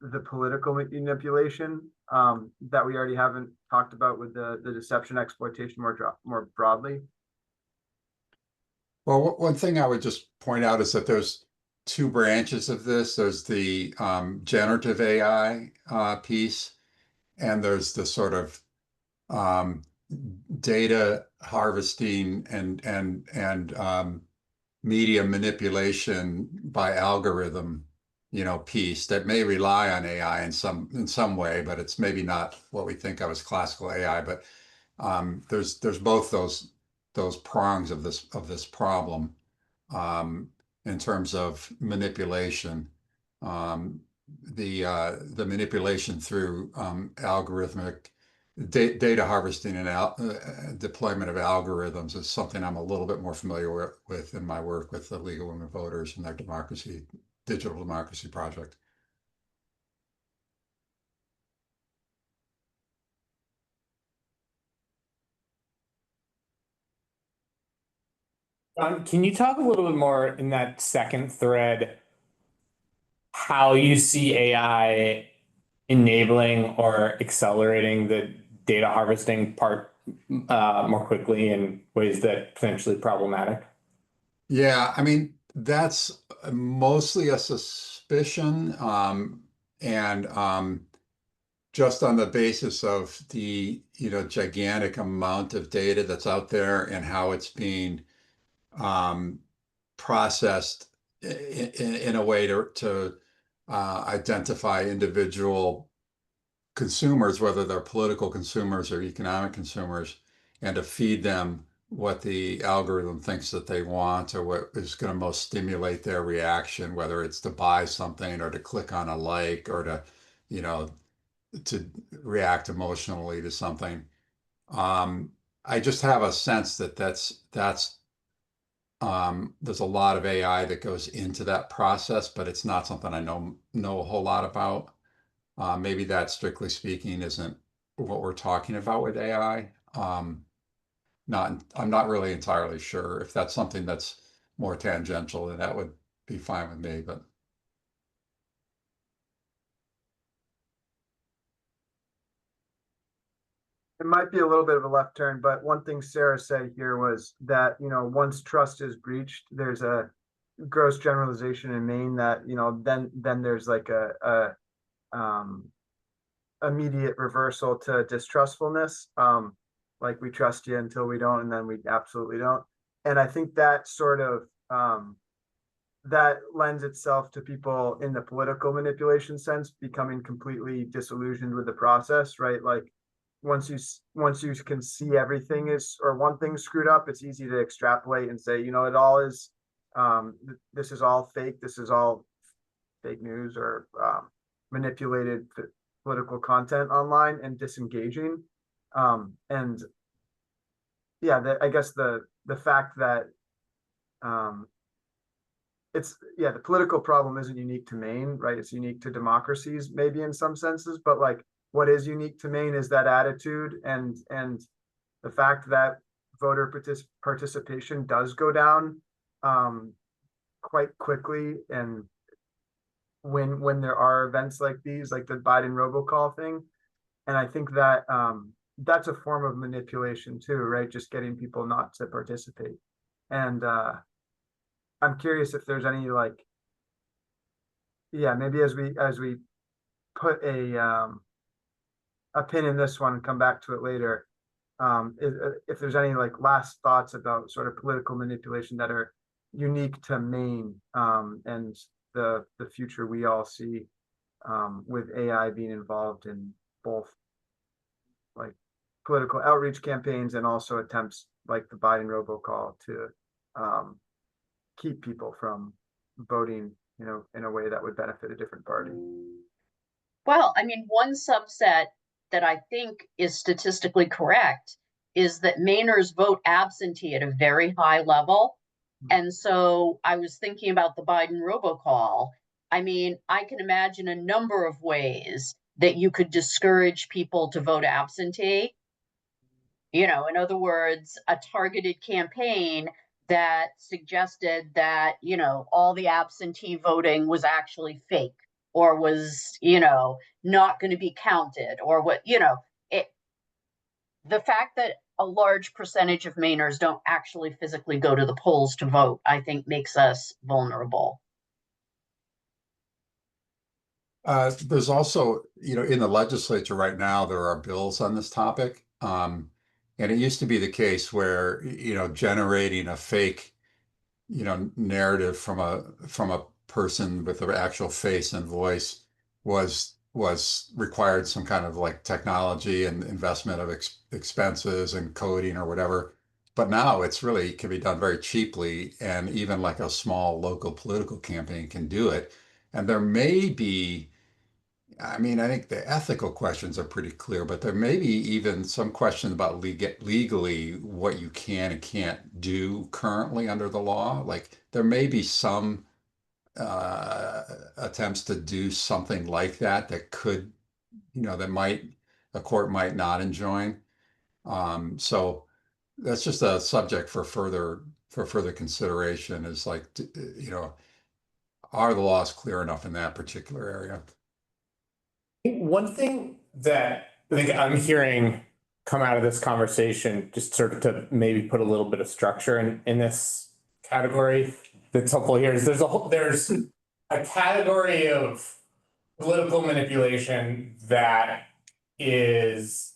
the political manipulation that we already haven't talked about with the deception exploitation more broadly? Well, one thing I would just point out is that there's two branches of this. There's the generative AI piece, and there's the sort of um, data harvesting and media manipulation by algorithm, piece that may rely on AI in some way, but it's maybe not what we think of as classical AI. But there's both those prongs of this problem um, in terms of manipulation. Um, the manipulation through algorithmic data harvesting and deployment of algorithms is something I'm a little bit more familiar with in my work with the League of Women Voters and their digital democracy project. Can you talk a little bit more in that second thread how you see AI enabling or accelerating the data harvesting part more quickly in ways that potentially problematic? Yeah, I mean, that's mostly a suspicion, and just on the basis of the, gigantic amount of data that's out there and how it's being um, processed in a way to identify individual consumers, whether they're political consumers or economic consumers, and to feed them what the algorithm thinks that they want or what is going to most stimulate their reaction, whether it's to buy something or to click on a like or you know, to react emotionally to something. Um, I just have a sense that that's there's a lot of AI that goes into that process, but it's not something I know a whole lot about. Maybe that, strictly speaking, isn't what we're talking about with AI. I'm not really entirely sure. If that's something that's more tangential, then that would be fine with me. But It might be a little bit of a left turn, but one thing Sarah said here was that, once trust is breached, there's a gross generalization in Maine that, then there's like a immediate reversal to distrustfulness. Like we trust you until we don't, and then we absolutely don't. And I think that sort of that lends itself to people in the political manipulation sense becoming completely disillusioned with the process, right? Like once you can see everything is or one thing screwed up, it's easy to extrapolate and say, it all is this is all fake, this is all fake news or manipulated political content online and disengaging. And yeah, I guess the fact that the political problem isn't unique to Maine, right? It's unique to democracies, maybe in some senses, but like what is unique to Maine is that attitude and the fact that voter participation does go down quite quickly, and when there are events like these, like the Biden robocall thing. And I think that that's a form of manipulation too, right? Just getting people not to participate. And I'm curious if there's any like, yeah, maybe as we put a pin in this one and come back to it later, if there's any like last thoughts about sort of political manipulation that are unique to Maine and the future we all see with AI being involved in both like political outreach campaigns and also attempts like the Biden robocall to keep people from voting, in a way that would benefit a different party. Well, I mean, one subset that I think is statistically correct is that Mainers vote absentee at a very high level. And so I was thinking about the Biden robocall. I mean, I can imagine a number of ways that you could discourage people to vote absentee. You know, in other words, a targeted campaign that suggested that, you know, all the absentee voting was actually fake or was, you know, not going to be counted or what, you know, the fact that a large percentage of Mainers don't actually physically go to the polls to vote, I think makes us vulnerable. There's also, you know, in the legislature right now, there are bills on this topic. And it used to be the case where, you know, generating a fake, you know, narrative from a person with their actual face and voice was required some kind of like technology and investment of expenses and coding or whatever. But now it's really can be done very cheaply, and even like a small local political campaign can do it. And there may be, I mean, I think the ethical questions are pretty clear, but there may be even some question about legally what you can and can't do currently under the law. Like there may be some attempts to do something like that that could, you know, that might a court might not enjoin. So that's just a subject for further consideration. Is like, you know, are the laws clear enough in that particular area? One thing that I think I'm hearing come out of this conversation, just sort of to maybe put a little bit of structure in this category that's helpful here, is there's a category of political manipulation that is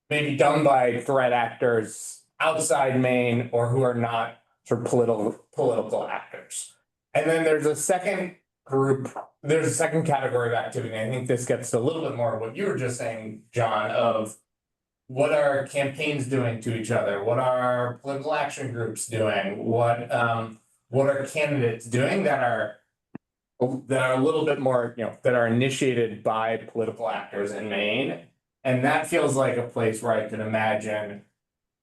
maybe done by threat actors outside Maine or who are not sort of political actors. And then there's a second category of activity. I think this gets to a little bit more of what you were just saying, John, of what are campaigns doing to each other? What are political action groups doing? What are candidates doing that are a little bit more, you know, that are initiated by political actors in Maine? And that feels like a place where I can imagine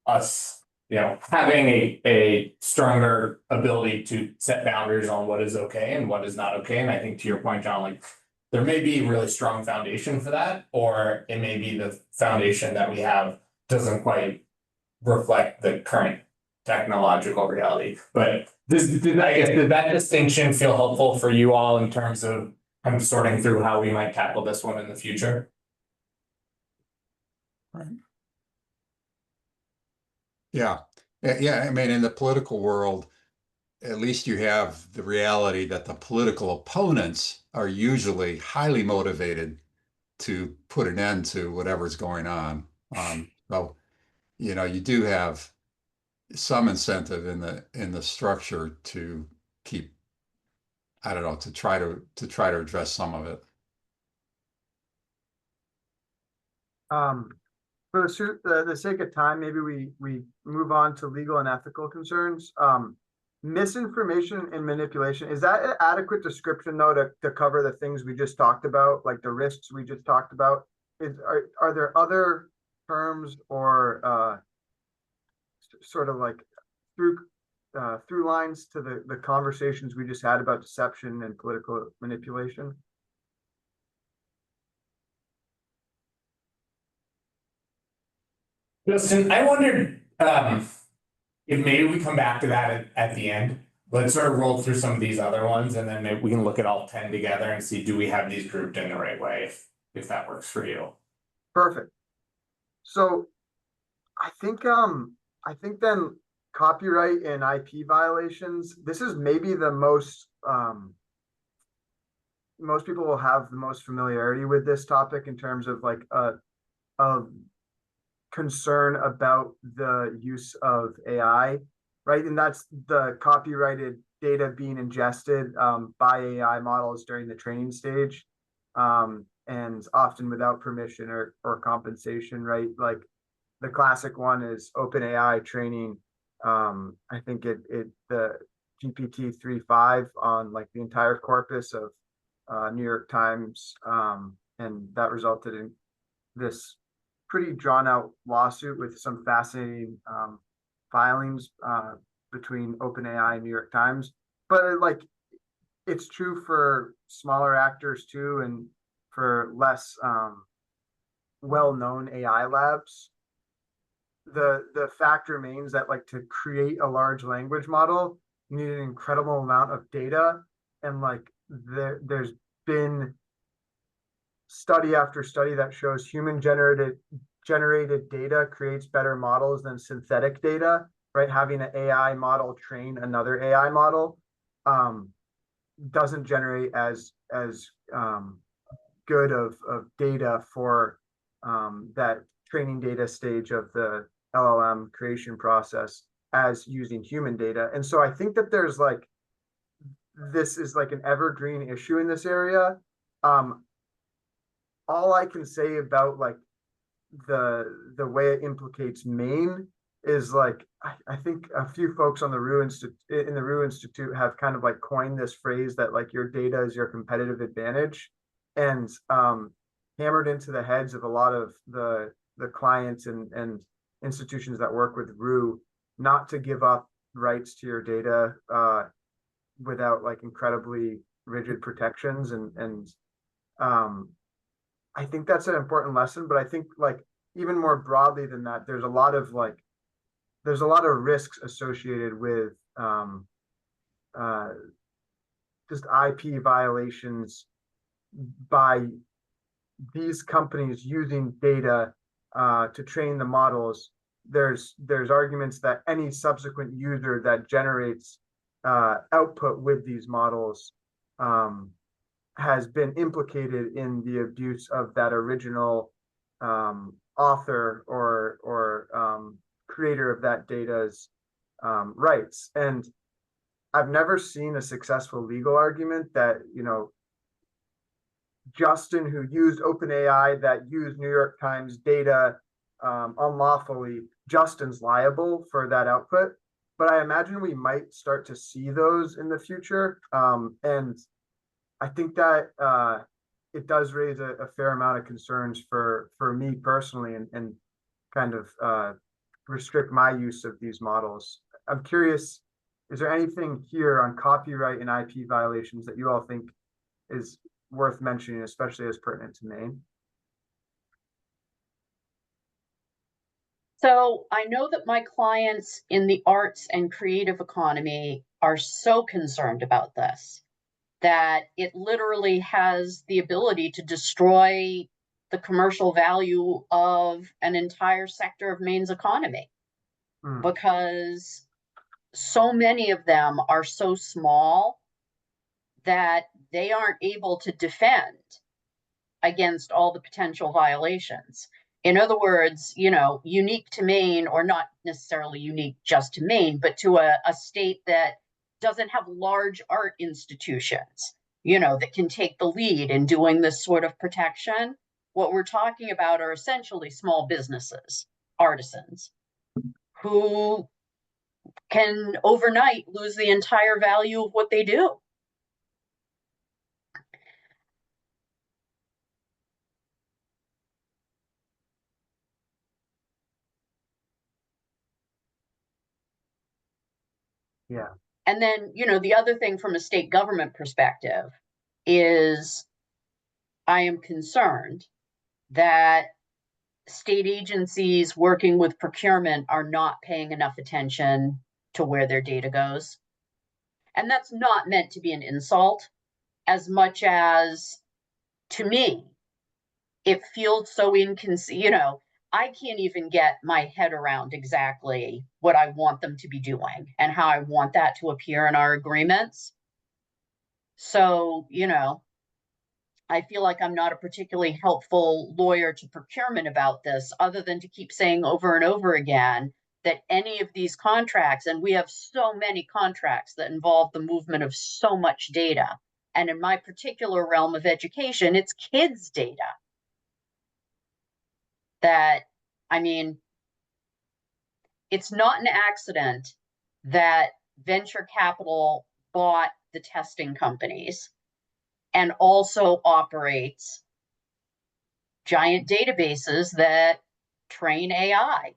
us, you know, having a stronger ability to set boundaries on what is okay and what is not okay. And I think to your point, John, like there may be a really strong foundation for that, or it may be the foundation that we have doesn't quite reflect the current technological reality. But I guess, did that distinction feel helpful for you all in terms of kind of sorting through how we might tackle this one in the future? Right. Yeah. Yeah. I mean, in the political world, at least you have the reality that the political opponents are usually highly motivated to put an end to whatever's going on. So, you know, you do have some incentive in the structure to keep, I don't know, to try to address some of it. For the sake of time, maybe we move on to legal and ethical concerns. Misinformation and manipulation, is that an adequate description though to cover the things we just talked about, like the risks we just talked about? Are there other terms or sort of like through lines to the conversations we just had about deception and political manipulation? Justin, I wondered if maybe we come back to that at the end. Let's sort of roll through some of these other ones, and then maybe we can look at all 10 together and see, do we have these grouped in the right way, if that works for you. Perfect. So I think then copyright and IP violations, this is maybe the most people will have the most familiarity with this topic in terms of like a concern about the use of AI, right? And that's the copyrighted data being ingested by AI models during the training stage, and often without permission or compensation, right? Like the classic one is OpenAI training. I think the GPT 3.5 on like the entire corpus of New York Times, and that resulted in this pretty drawn out lawsuit with some fascinating filings between OpenAI and New York Times. But like it's true for smaller actors too, and for less well-known AI labs, the fact remains that like to create a large language model, you need an incredible amount of data, and like there's been study after study that shows human generated data creates better models than synthetic data, right? Having an AI model train another AI model doesn't generate as good of data for that training data stage of the LLM creation process as using human data. And so I think that there's like, this is like an evergreen issue in this area. All I can say about like the way it implicates Maine is like, I think a few folks on the Rue Institute in the Rue Institute have kind of like coined this phrase that like your data is your competitive advantage, and hammered into the heads of a lot of the clients and institutions that work with Rue not to give up rights to your data without like incredibly rigid protections, and I think that's an important lesson. But I think like even more broadly than that, there's a lot of risks associated with just IP violations by these companies using data to train the models. There's arguments that any subsequent user that generates output with these models has been implicated in the abuse of that original author or creator of that data's rights. And I've never seen a successful legal argument that, you know, Justin, who used OpenAI that used New York Times data unlawfully, Justin's liable for that output. But I imagine we might start to see those in the future. And I think that it does raise a fair amount of concerns for me personally, and kind of restrict my use of these models. I'm curious, is there anything here on copyright and IP violations that you all think is worth mentioning, especially as pertinent to Maine? So I know that my clients in the arts and creative economy are so concerned about this that it literally has the ability to destroy the commercial value of an entire sector of Maine's economy, because so many of them are so small that they aren't able to defend against all the potential violations. In other words, you know, unique to Maine, or not necessarily unique just to Maine, but to a state that doesn't have large art institutions, you know, that can take the lead in doing this sort of protection. What we're talking about are essentially small businesses, artisans, who can overnight lose the entire value of what they do. Yeah. And then, you know, the other thing from a state government perspective is I am concerned that state agencies working with procurement are not paying enough attention to where their data goes. And that's not meant to be an insult, as much as, to me, it feels so inconsistent. You know, I can't even get my head around exactly what I want them to be doing and how I want that to appear in our agreements. So, you know, I feel like I'm not a particularly helpful lawyer to procurement about this, other than to keep saying over and over again that any of these contracts, and we have so many contracts that involve the movement of so much data. And in my particular realm of education, it's kids' data. That, I mean, it's not an accident that venture capital bought the testing companies and also operates giant databases that train AI.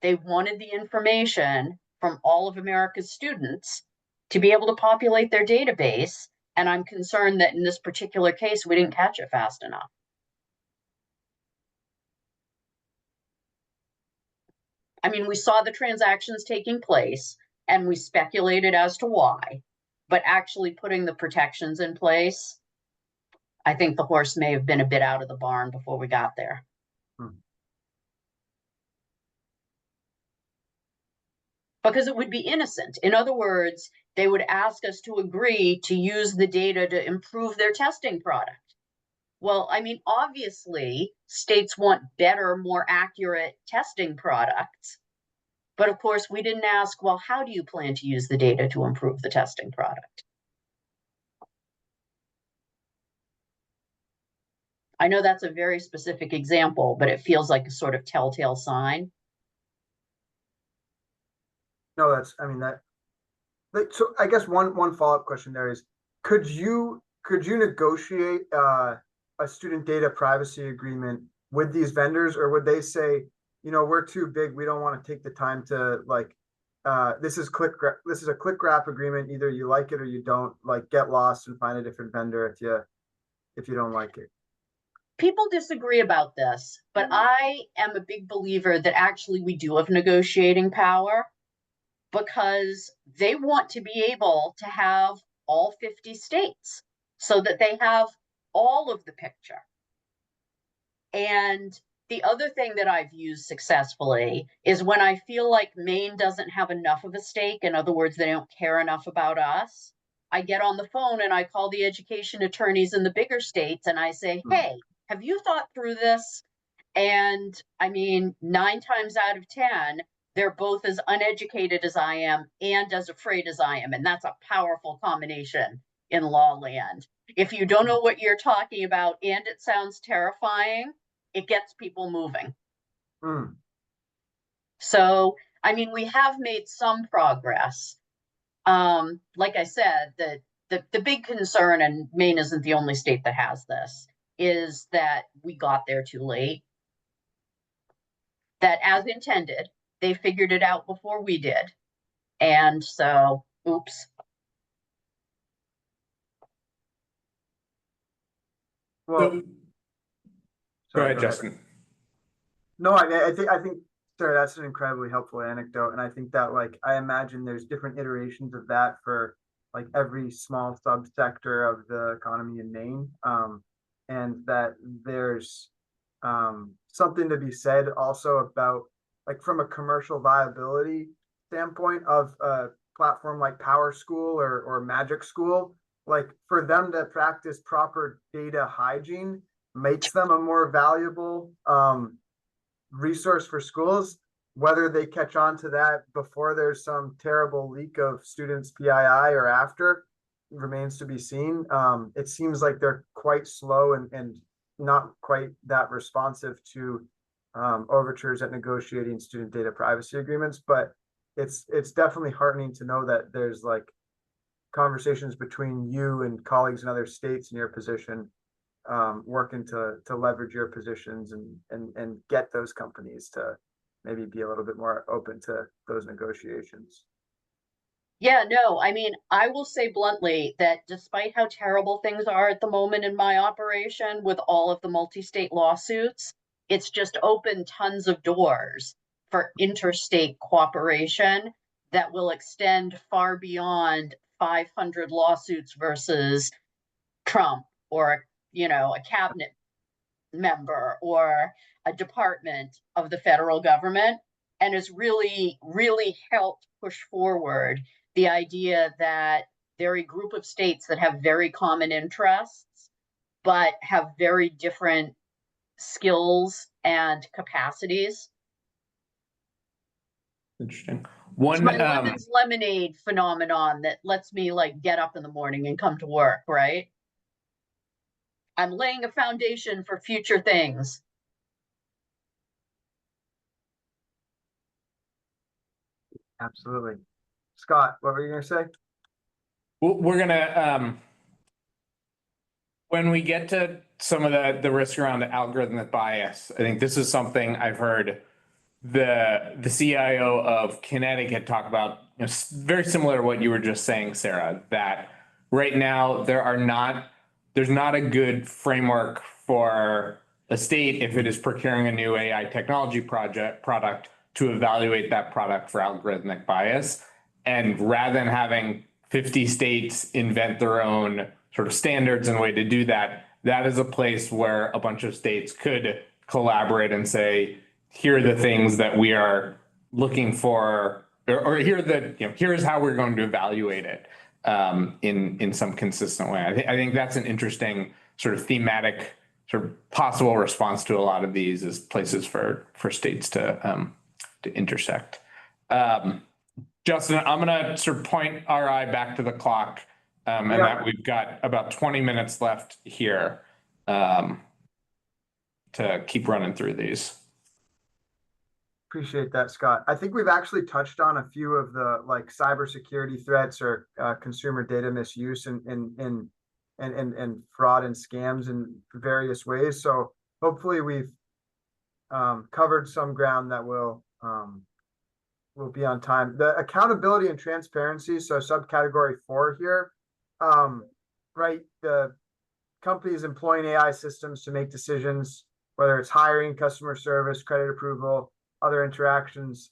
They wanted the information from all of America's students to be able to populate their database, And I'm concerned that in this particular case, we didn't catch it fast enough. I mean, we saw the transactions taking place and we speculated as to why, but actually putting the protections in place, I think the horse may have been a bit out of the barn before we got there. Because it would be innocent. In other words, they would ask us to agree to use the data to improve their testing product. Well, I mean, obviously, states want better, more accurate testing products. But of course, we didn't ask, well, how do you plan to use the data to improve the testing product? I know that's a very specific example, but it feels like a sort of telltale sign. No, so I guess one follow-up question there is, could you negotiate a student data privacy agreement with these vendors, or would they say, we're too big, we don't want to take the time to this is a click wrap agreement, either you like it or you don't, get lost and find a different vendor if you don't like it. People disagree about this, but I am a big believer that actually we do have negotiating power, because they want to be able to have all 50 states so that they have all of the picture. And the other thing that I've used successfully is when I feel like Maine doesn't have enough of a stake, in other words, they don't care enough about us, I get on the phone and I call the education attorneys in the bigger states and I say, hey, have you thought through this? And I mean, 9 times out of 10, they're both as uneducated as I am and as afraid as I am. And that's a powerful combination in law land. If you don't know what you're talking about and it sounds terrifying, it gets people moving. So, I mean, we have made some progress. Like I said, the big concern, and Maine isn't the only state that has this, is that we got there too late. That as intended, they figured it out before we did. And so, oops. Well, Go ahead, Justin. No, I think, sorry, that's an incredibly helpful anecdote. And I think that, I imagine there's different iterations of that for every small subsector of the economy in Maine. And that there's something to be said also about, from a commercial viability standpoint of a platform like Power School or Magic School, for them to practice proper data hygiene makes them a more valuable resource for schools. Whether they catch on to that before there's some terrible leak of students' PII or after remains to be seen. It seems like they're quite slow and not quite that responsive to overtures at negotiating student data privacy agreements, but it's definitely heartening to know that there's conversations between you and colleagues in other states in your position, working to leverage your positions and get those companies to maybe be a little bit more open to those negotiations. Yeah, no, I mean, I will say bluntly that despite how terrible things are at the moment in my operation with all of the multi-state lawsuits, it's just opened tons of doors for interstate cooperation that will extend far beyond 500 lawsuits versus Trump or, a cabinet member or a department of the federal government, and has really, really helped push forward the idea that there are a group of states that have very common interests, but have very different skills and capacities. Interesting. It's my lemons lemonade phenomenon that lets me get up in the morning and come to work, right? I'm laying a foundation for future things. Absolutely. Scott, what were you going to say? We're gonna when we get to some of the risk around the algorithmic bias, I think this is something I've heard the CIO of Connecticut talk about, very similar to what you were just saying, Sarah, that right now there's not a good framework for a state, if it is procuring a new AI technology product, to evaluate that product for algorithmic bias. And rather than having 50 states invent their own sort of standards and way to do that, that is a place where a bunch of states could collaborate and say, here are the things that we are looking for, or here that, here's how we're going to evaluate it in some consistent way. I think that's an interesting sort of thematic sort of possible response to a lot of these, is places for states to intersect. Justin, I'm gonna sort of point our eye back to the clock, and that we've got about 20 minutes left here to keep running through these. Appreciate that, Scott. I think we've actually touched on a few of the like cybersecurity threats or consumer data misuse and fraud and scams in various ways. So hopefully we've covered some ground that will be on time. The accountability and transparency, so subcategory 4 here, right? The companies employing AI systems to make decisions, whether it's hiring, customer service, credit approval, other interactions.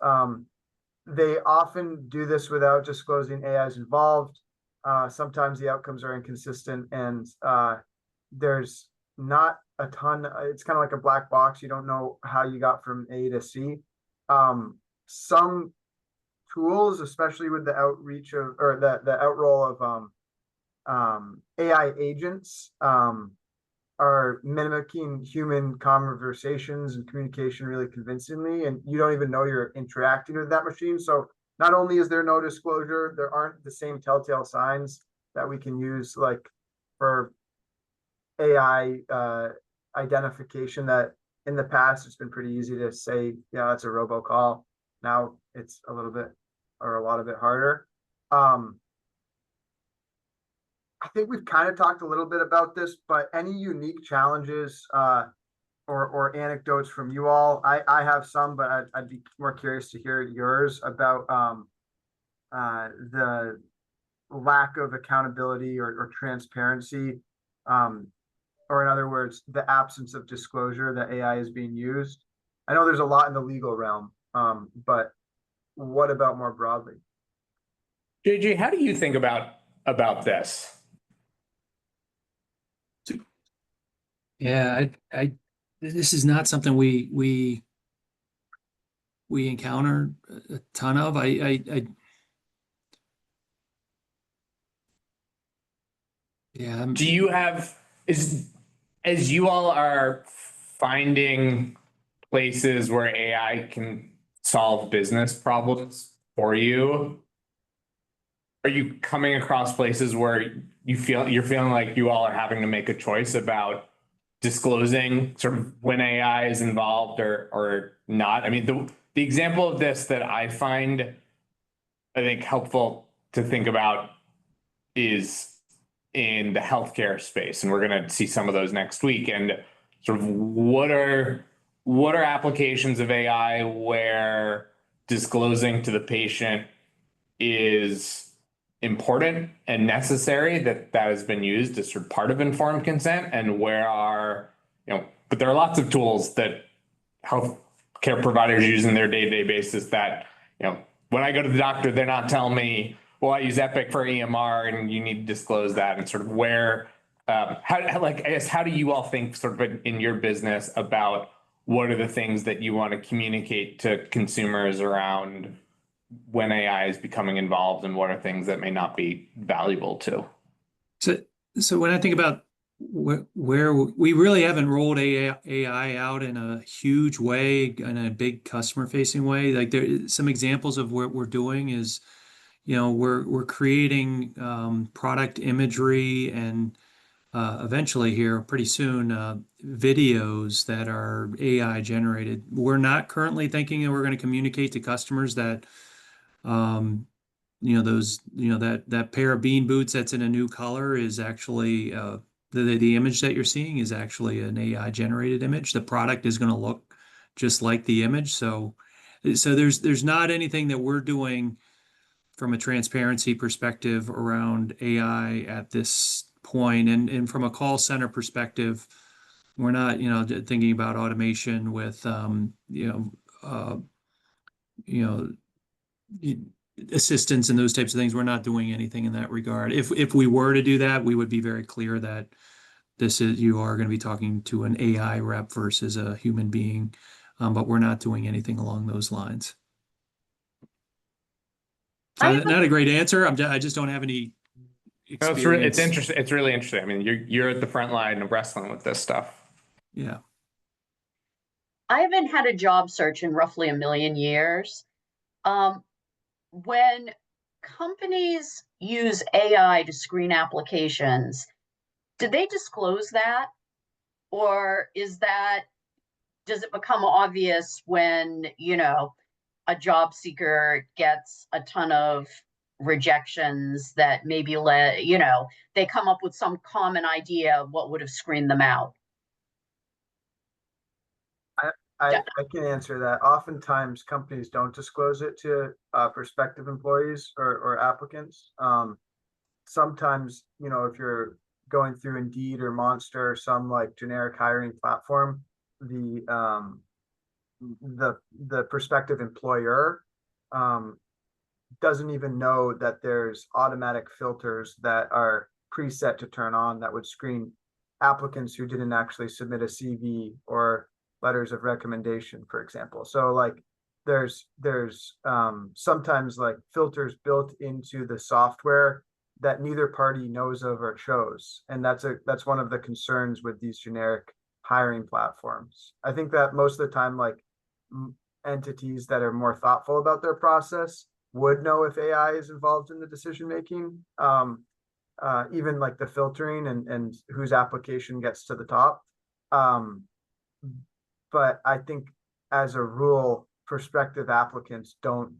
They often do this without disclosing AI is involved. Sometimes the outcomes are inconsistent, and there's not a ton. It's kind of like a black box. You don't know how you got from A to C. Some tools, especially with the outreach of, or the outroll of AI agents, are mimicking human conversations and communication really convincingly, and you don't even know you're interacting with that machine. So not only is there no disclosure, there aren't the same telltale signs that we can use like for AI identification, that in the past it's been pretty easy to say, yeah, that's a robocall. Now it's a little bit, or a lot of it harder. I think we've kind of talked a little bit about this, but any unique challenges or anecdotes from you all? I have some, but I'd be more curious to hear yours about the lack of accountability or transparency, or in other words, the absence of disclosure that AI is being used. I know there's a lot in the legal realm, but what about more broadly? JJ, how do you think about this? Yeah, this is not something we encounter a ton of. Yeah. Do you have, as you all are finding places where AI can solve business problems for you, are you coming across places where you're feeling like you all are having to make a choice about disclosing sort of when AI is involved or not? I mean, the example of this that I find, I think, helpful to think about is in the healthcare space, and we're going to see some of those next week. And sort of what are applications of AI where disclosing to the patient is important and necessary, that has been used as sort of part of informed consent, and where are, but there are lots of tools that healthcare providers use in their day-to-day basis that, when I go to the doctor, they're not telling me, well, I use Epic for EMR and you need to disclose that, and sort of where, I guess, how do you all think sort of in your business about what are the things that you want to communicate to consumers around when AI is becoming involved, and what are things that may not be valuable to? So when I think about where we really haven't rolled AI out in a huge way, in a big customer facing way, like there some examples of what we're doing is, we're creating product imagery and eventually here pretty soon videos that are AI generated. We're not currently thinking that we're going to communicate to customers that that pair of bean boots that's in a new color is actually the image that you're seeing is actually an AI generated image. The product is going to look just like the image. So there's not anything that we're doing from a transparency perspective around AI at this point. And from a call center perspective, we're not, thinking about automation with, you know, assistance and those types of things. We're not doing anything in that regard. If we were to do that, we would be very clear that you are going to be talking to an AI rep versus a human being, but we're not doing anything along those lines. Not a great answer. I just don't have any No, experience. it's interesting. It's really interesting. I mean, you're at the front line of wrestling with this stuff. Yeah. I haven't had a job search in roughly 1,000,000 years. When companies use AI to screen applications, do they disclose that? Or does it become obvious when, a job seeker gets a ton of rejections that maybe they come up with some common idea of what would have screened them out? I can answer that. Oftentimes, companies don't disclose it to prospective employees or applicants. Sometimes, if you're going through Indeed or Monster, or some like generic hiring platform, the prospective employer doesn't even know that there's automatic filters that are preset to turn on that would screen applicants who didn't actually submit a CV or letters of recommendation, for example. So like there's sometimes like filters built into the software that neither party knows of or chose. And that's one of the concerns with these generic hiring platforms. I think that most of the time, like entities that are more thoughtful about their process would know if AI is involved in the decision making, even like the filtering and whose application gets to the top. But I think as a rule, prospective applicants don't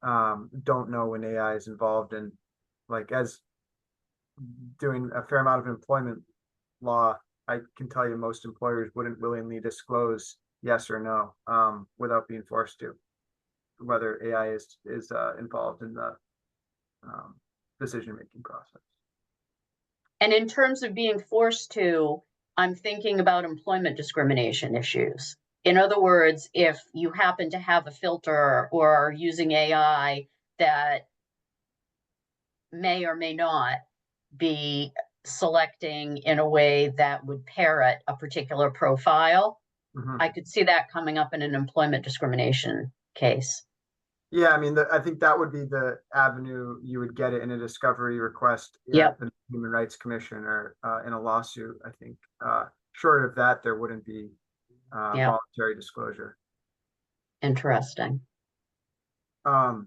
know when AI is involved. And like as doing a fair amount of employment law, I can tell you most employers wouldn't willingly disclose yes or no without being forced to, whether AI is involved in the decision-making process. And in terms of being forced to, I'm thinking about employment discrimination issues. In other words, if you happen to have a filter or are using AI that may or may not be selecting in a way that would parrot a particular profile, I could see that coming up in an employment discrimination case. Yeah, I mean, I think that would be the avenue you would get it in a discovery request Yep. at the Human Rights Commission or in a lawsuit. I think short of that, there wouldn't be voluntary disclosure. Interesting. All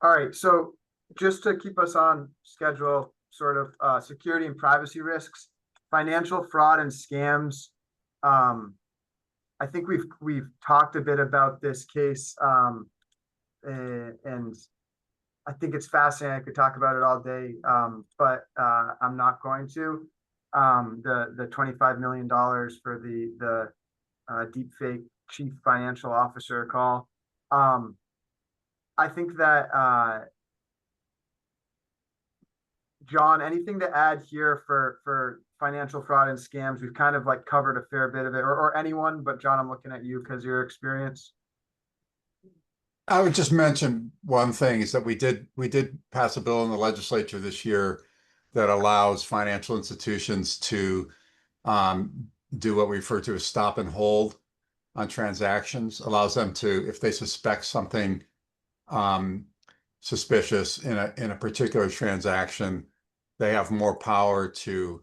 right, so just to keep us on schedule, sort of security and privacy risks, financial fraud and scams. I think we've talked a bit about this case, and I think it's fascinating. I could talk about it all day, but I'm not going to. The $25 million for the deepfake chief financial officer call. I think that John, anything to add here for financial fraud and scams? We've kind of like covered a fair bit of it, or anyone, but John, I'm looking at you because your experience. I would just mention one thing is that we did pass a bill in the legislature this year that allows financial institutions to do what we refer to as stop and hold on transactions, allows them to, if they suspect something suspicious in a particular transaction, they have more power to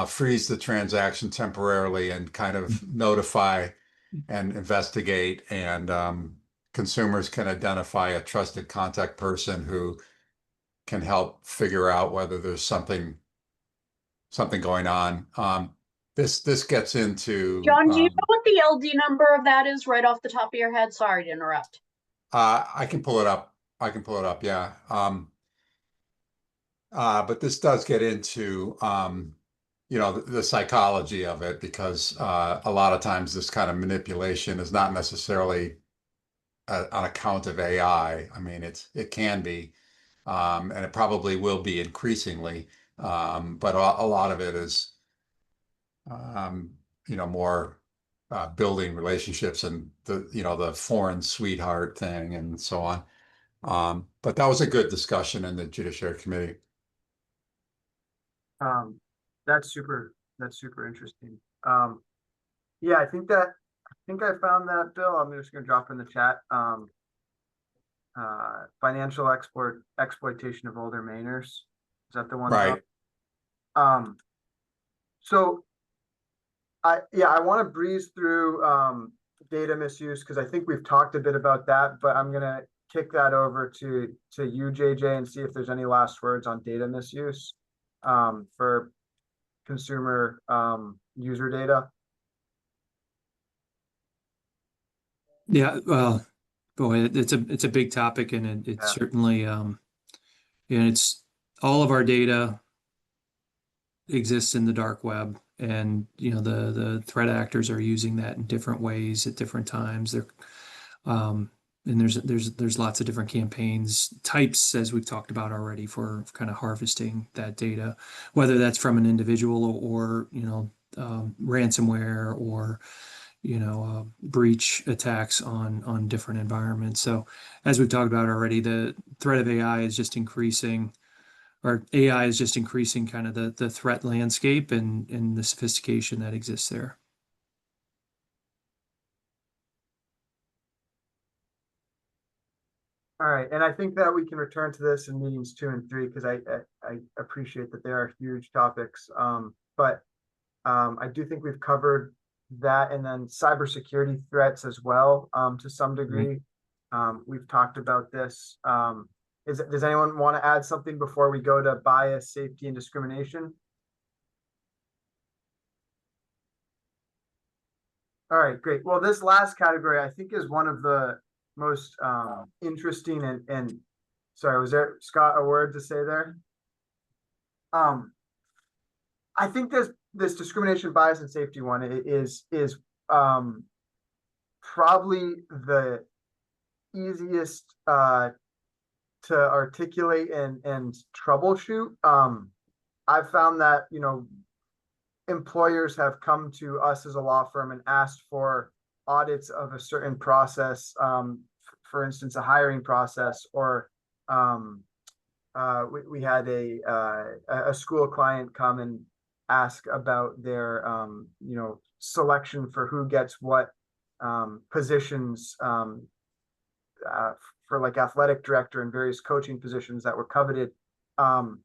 freeze the transaction temporarily and kind of notify and investigate, and consumers can identify a trusted contact person who can help figure out whether there's something going on. This gets into John, do you know what the LD number of that is right off the top of your head? Sorry to interrupt. I can pull it up. Yeah. But this does get into the psychology of it, because a lot of times this kind of manipulation is not necessarily on account of AI. I mean, it can be, and it probably will be increasingly, but a lot of it is, um, more building relationships and the foreign sweetheart thing and so on. But that was a good discussion in the Judiciary Committee. Um, that's super interesting. Yeah, I think I found that, Bill. I'm just gonna drop in the chat. Financial exploitation of older Mainers. Is that the one? Right. So I want to breeze through data misuse because I think we've talked a bit about that, but I'm gonna kick that over to you, JJ, and see if there's any last words on data misuse for consumer user data. Yeah, well, boy, it's a big topic, and it's Yeah. certainly it's all of our data exists in the dark web, and the threat actors are using that in different ways at different times. And there's lots of different campaigns types, as we've talked about already, for kind of harvesting that data, whether that's from an individual or ransomware or breach attacks on different environments. So as we've talked about already, the threat of AI is just increasing, or AI is just increasing kind of the threat landscape and the sophistication that exists there. All right, and I think that we can return to this in meetings 2 and 3 because I appreciate that they are huge topics. But I do think we've covered that, and then cybersecurity threats as well, to some degree. We've talked about this. Does anyone want to add something before we go to bias, safety, and discrimination? All right, great. Well, this last category I think is one of the most interesting and sorry, was there, Scott, a word to say there? I think this discrimination, bias, and safety one is probably the easiest to articulate and troubleshoot. I've found that employers have come to us as a law firm and asked for audits of a certain process, for instance, a hiring process, or we had a school client come and ask about their selection for who gets what positions for like athletic director and various coaching positions that were coveted, and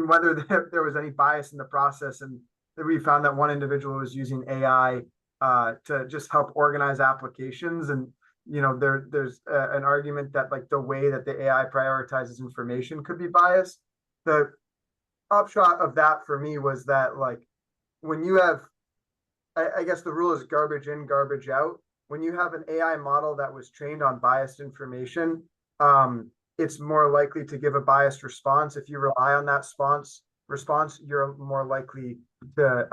whether there was any bias in the process. And we found that one individual was using AI to just help organize applications. And there's an argument that like the way that the AI prioritizes information could be biased. The upshot of that for me was that like when you have, I guess the rule is garbage in, garbage out. When you have an AI model that was trained on biased information, it's more likely to give a biased response. If you rely on that response, you're more likely to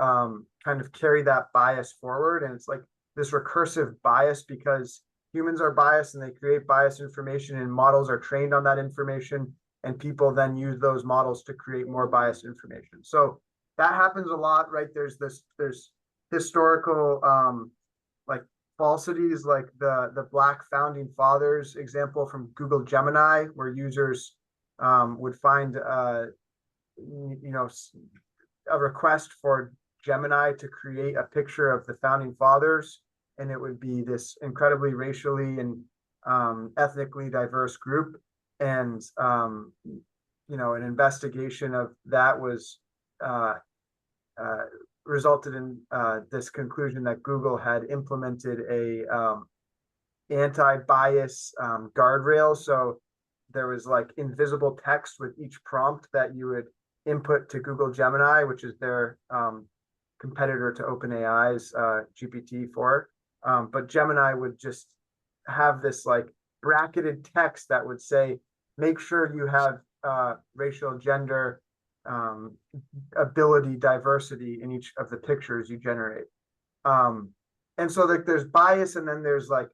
kind of carry that bias forward. And it's like this recursive bias because humans are biased and they create biased information, and models are trained on that information, and people then use those models to create more biased information. So that happens a lot, right? There's historical like falsities, like the Black founding fathers example from Google Gemini, where users would find a request for Gemini to create a picture of the founding fathers, and it would be this incredibly racially and ethnically diverse group. And an investigation of that was resulted in this conclusion that Google had implemented a anti-bias guardrail. So there was like invisible text with each prompt that you would input to Google Gemini, which is their competitor to OpenAI's GPT-4. But Gemini would just have this like bracketed text that would say, make sure you have racial, gender, ability, diversity in each of the pictures you generate. And so like there's bias, and then there's like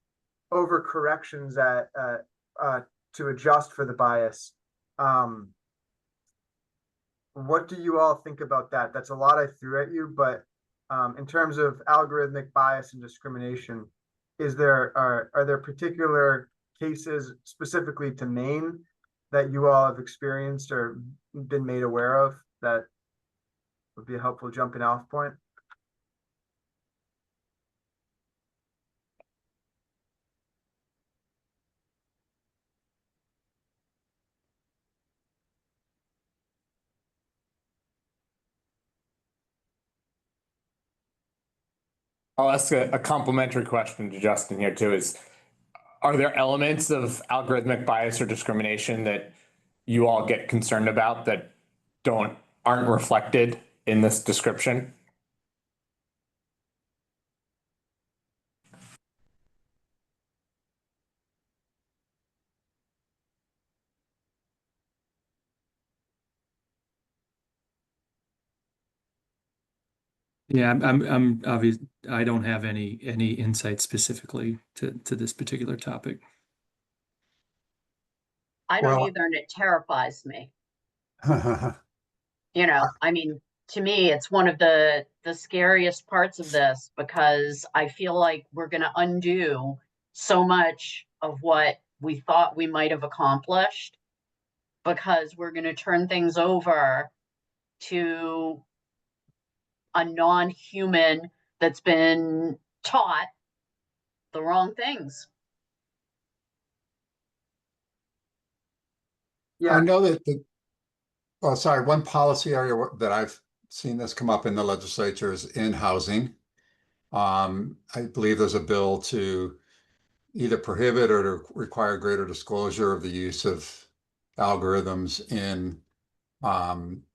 overcorrections to adjust for the bias. What do you all think about that? That's a lot I threw at you, but in terms of algorithmic bias and discrimination, are there particular cases specifically to Maine that you all have experienced or been made aware of that would be a helpful jumping off point? I'll ask a complimentary question to Justin here too, is are there elements of algorithmic bias or discrimination that you all get concerned about that aren't reflected in this description? Yeah, I'm obvious. I don't have any insight specifically to this particular topic. I don't Well- either, and it terrifies me. Yeah. You know, I mean, to me, it's one of the scariest parts of this because I feel like we're going to undo so much of what we thought we might have accomplished because we're going to turn things over to a non-human that's been taught the wrong things. Yeah, I know that one policy area that I've seen this come up in the legislature is in housing. I believe there's a bill to either prohibit or to require greater disclosure of the use of algorithms in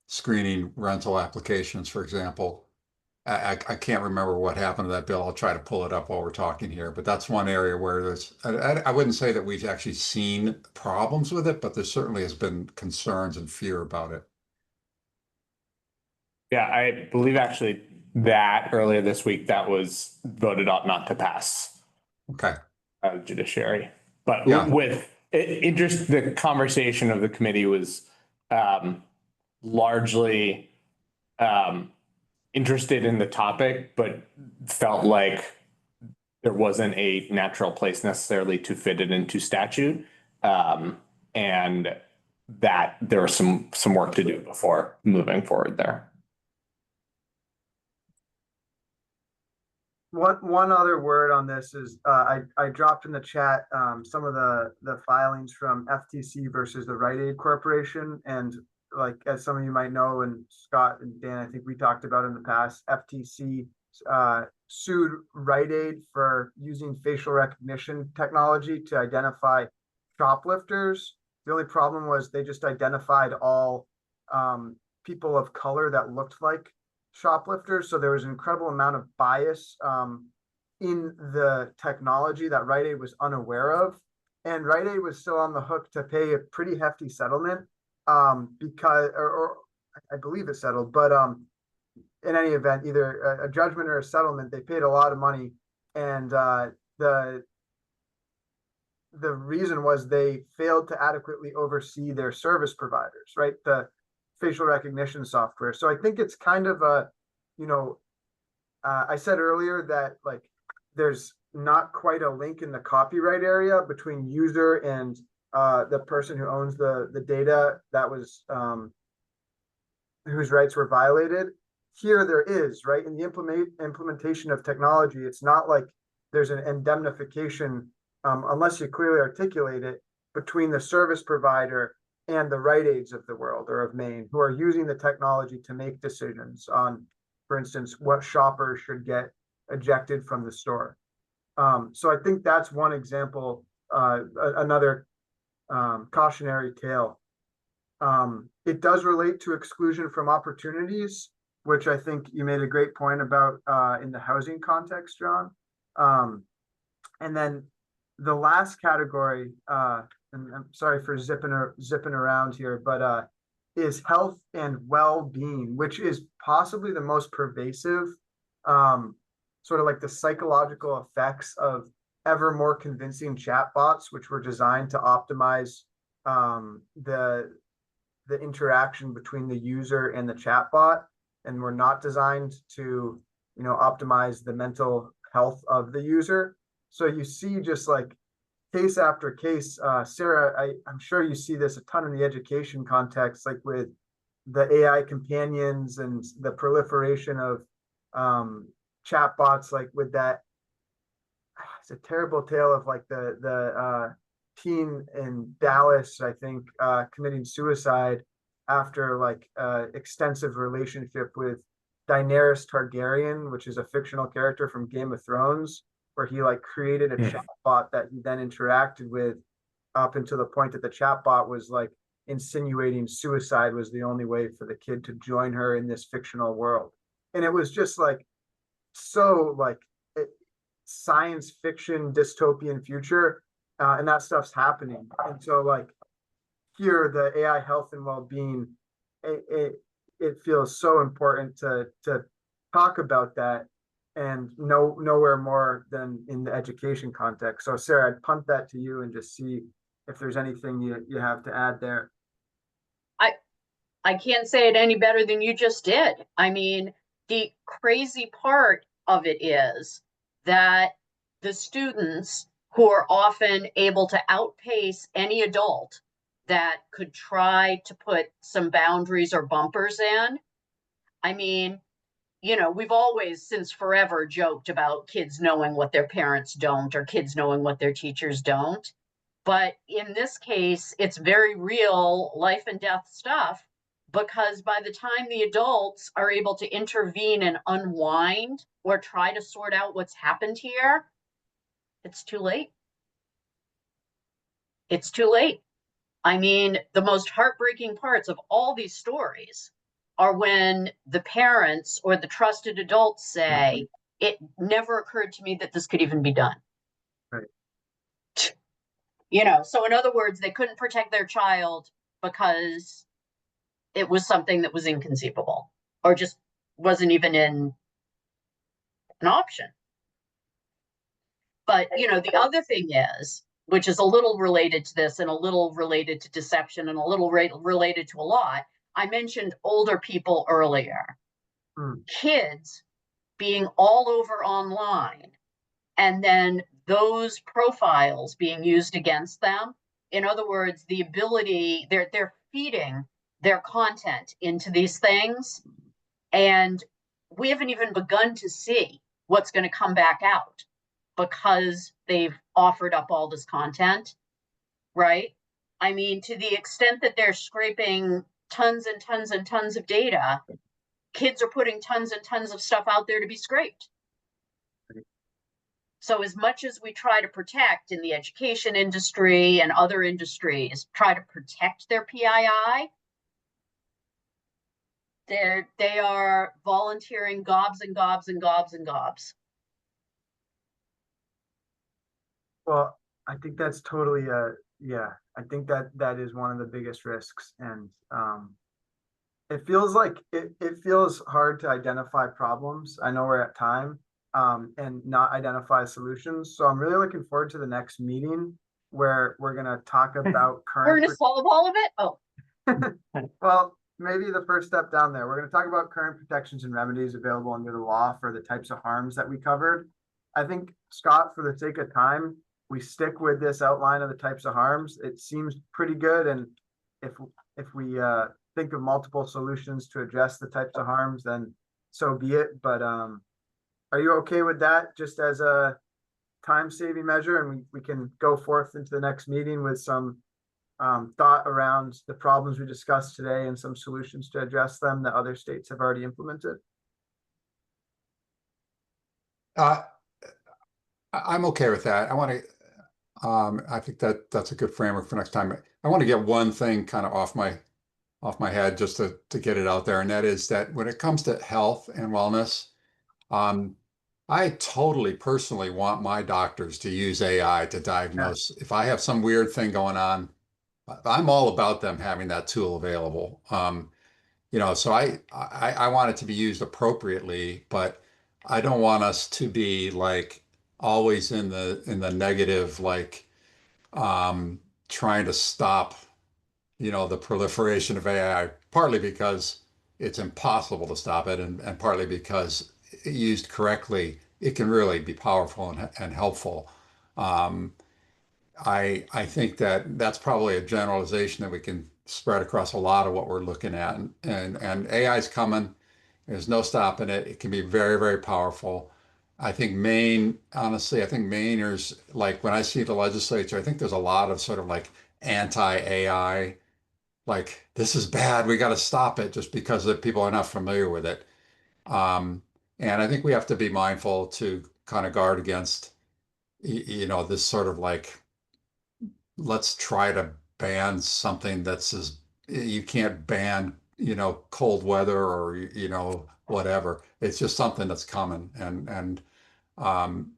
screening rental applications, for example. I can't remember what happened to that bill. I'll try to pull it up while we're talking here, but that's one area where I wouldn't say that we've actually seen problems with it, but there certainly has been concerns and fear about it. Yeah, I believe actually that earlier this week that was voted up not to pass Okay. Judiciary. But Yeah. the conversation of the committee was largely interested in the topic, but felt like there wasn't a natural place necessarily to fit it into statute, and that there was some work to do before moving forward there. One other word on this is I dropped in the chat some of the filings from FTC versus the Rite Aid Corporation, and like as some of you might know, and Scott and Dan, I think we talked about in the past, FTC sued Rite Aid for using facial recognition technology to identify shoplifters. The only problem was they just identified all people of color that looked like shoplifters. So there was an incredible amount of bias in the technology that Rite Aid was unaware of. And Rite Aid was still on the hook to pay a pretty hefty settlement because, or I believe it settled, but in any event, either a judgment or a settlement, they paid a lot of money. And the reason was they failed to adequately oversee their service providers, right? The facial recognition software. So I think it's kind of a, I said earlier that like there's not quite a link in the copyright area between user and the person who owns the data that was whose rights were violated. Here there is, right? In the implementation of technology, it's not like there's an indemnification unless you clearly articulate it between the service provider and the Rite Aids of the world or of Maine who are using the technology to make decisions on, for instance, what shoppers should get ejected from the store. So I think that's one example, another cautionary tale. It does relate to exclusion from opportunities, which I think you made a great point about in the housing context, John. And then the last category, and I'm sorry for zipping around here, but is health and well-being, which is possibly the most pervasive, sort of like the psychological effects of ever more convincing chatbots, which were designed to optimize the interaction between the user and the chatbot, and were not designed to, optimize the mental health of the user. So you see just like case after case, Sarah, I'm sure you see this a ton in the education context, like with the AI companions and the proliferation of chatbots, like with that. It's a terrible tale of like the teen in Dallas, I think, committing suicide after like extensive relationship with Daenerys Targaryen, which is a fictional character from Game of Thrones, where he like created a chatbot that he then interacted with, up until the point that the chatbot was like insinuating suicide was the only way for the kid to join her in this fictional world. And it was just like so like science fiction dystopian future, and that stuff's happening. And so like here, the AI health and well-being, it feels so important to talk about that, and nowhere more than in the education context. So Sarah, I'd punt that to you and just see if there's anything you have to add there. I can't say it any better than you just did. I mean, the crazy part of it is that the students who are often able to outpace any adult that could try to put some boundaries or bumpers in. I mean, we've always since forever joked about kids knowing what their parents don't, or kids knowing what their teachers don't. But in this case, it's very real life and death stuff, because by the time the adults are able to intervene and unwind or try to sort out what's happened here, it's too late. It's too late. I mean, the most heartbreaking parts of all these stories are when the parents or the trusted adults say, it never occurred to me that this could even be done. Right. So in other words, they couldn't protect their child because it was something that was inconceivable or just wasn't even in an option. But, the other thing is, which is a little related to this and a little related to deception and a little related to a lot, I mentioned older people earlier. Kids being all over online, and then those profiles being used against them. In other words, the ability, they're feeding their content into these things, and we haven't even begun to see what's going to come back out because they've offered up all this content, right? I mean, to the extent that they're scraping tons and tons and tons of data, kids are putting tons and tons of stuff out there to be scraped. So as much as we try to protect in the education industry and other industries, try to protect their PII, they are volunteering gobs and gobs and gobs and gobs. Well, I think that's totally I think that is one of the biggest risks. And it feels like it feels hard to identify problems. I know we're at time, and not identify solutions. So I'm really looking forward to the next meeting where we're gonna talk about current. We're gonna solve all of it? Oh. Well, maybe the first step down there. We're going to talk about current protections and remedies available under the law for the types of harms that we covered. I think, Scott, for the sake of time, we stick with this outline of the types of harms. It seems pretty good. And if we think of multiple solutions to address the types of harms, then so be it. But are you okay with that just as a time-saving measure? And we can go forth into the next meeting with some thought around the problems we discussed today and some solutions to address them that other states have already implemented? I'm okay with that. I think that's a good framework for next time. I want to get one thing kind of off my head just to get it out there, and that is that when it comes to health and wellness, I totally personally want my doctors to use AI to diagnose. If I have some weird thing going on, I'm all about them having that tool available. So I want it to be used appropriately, but I don't want us to be like always in the negative, like trying to stop, the proliferation of AI, partly because it's impossible to stop it, and partly because used correctly, it can really be powerful and helpful. Um, I think that that's probably a generalization that we can spread across a lot of what we're looking at, and AI is coming. There's no stopping it. It can be very, very powerful. I think Maine, honestly, I think Mainers, like when I see the legislature, I think there's a lot of sort of like anti-AI, like this is bad, we got to stop it just because the people are not familiar with it. Um, and I think we have to be mindful to kind of guard against, this sort of like, let's try to ban something that's as you can't ban, cold weather or, whatever. It's just something that's coming. And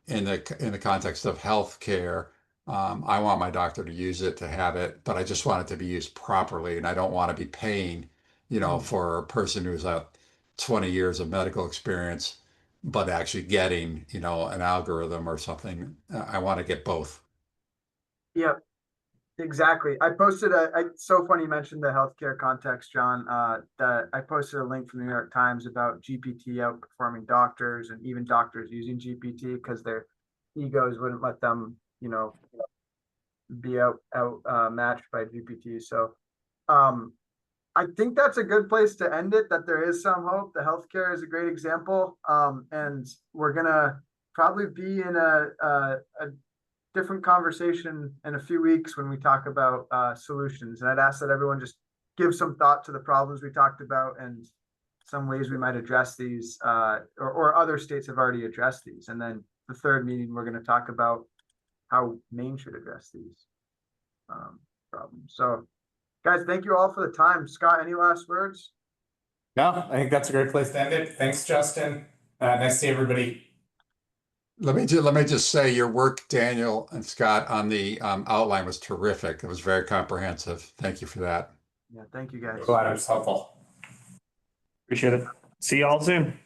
in the context of healthcare, I want my doctor to use it, to have it, but I just want it to be used properly, and I don't want to be paying, for a person who's had 20 years of medical experience, but actually getting, an algorithm or something. I want to get both. Yeah, exactly. I posted it's so funny you mentioned the healthcare context, John. That I posted a link from the New York Times about GPT outperforming doctors and even doctors using GPT because their egos wouldn't let them, be out matched by GPT. So, um, I think that's a good place to end it, that there is some hope. The healthcare is a great example. And we're gonna probably be in a different conversation in a few weeks when we talk about solutions. And I'd ask that everyone just give some thought to the problems we talked about and some ways we might address these, or other states have already addressed these. And then the third meeting, we're gonna talk about how Maine should address these problems. So guys, thank you all for the time. Scott, any last words? No, I think that's a great place to end it. Thanks, Justin. Nice to see everybody. Let me just say your work, Daniel and Scott, on the outline was terrific. It was very comprehensive. Thank you for that. Yeah, thank you guys. Glad it was helpful. Appreciate it. See y'all soon.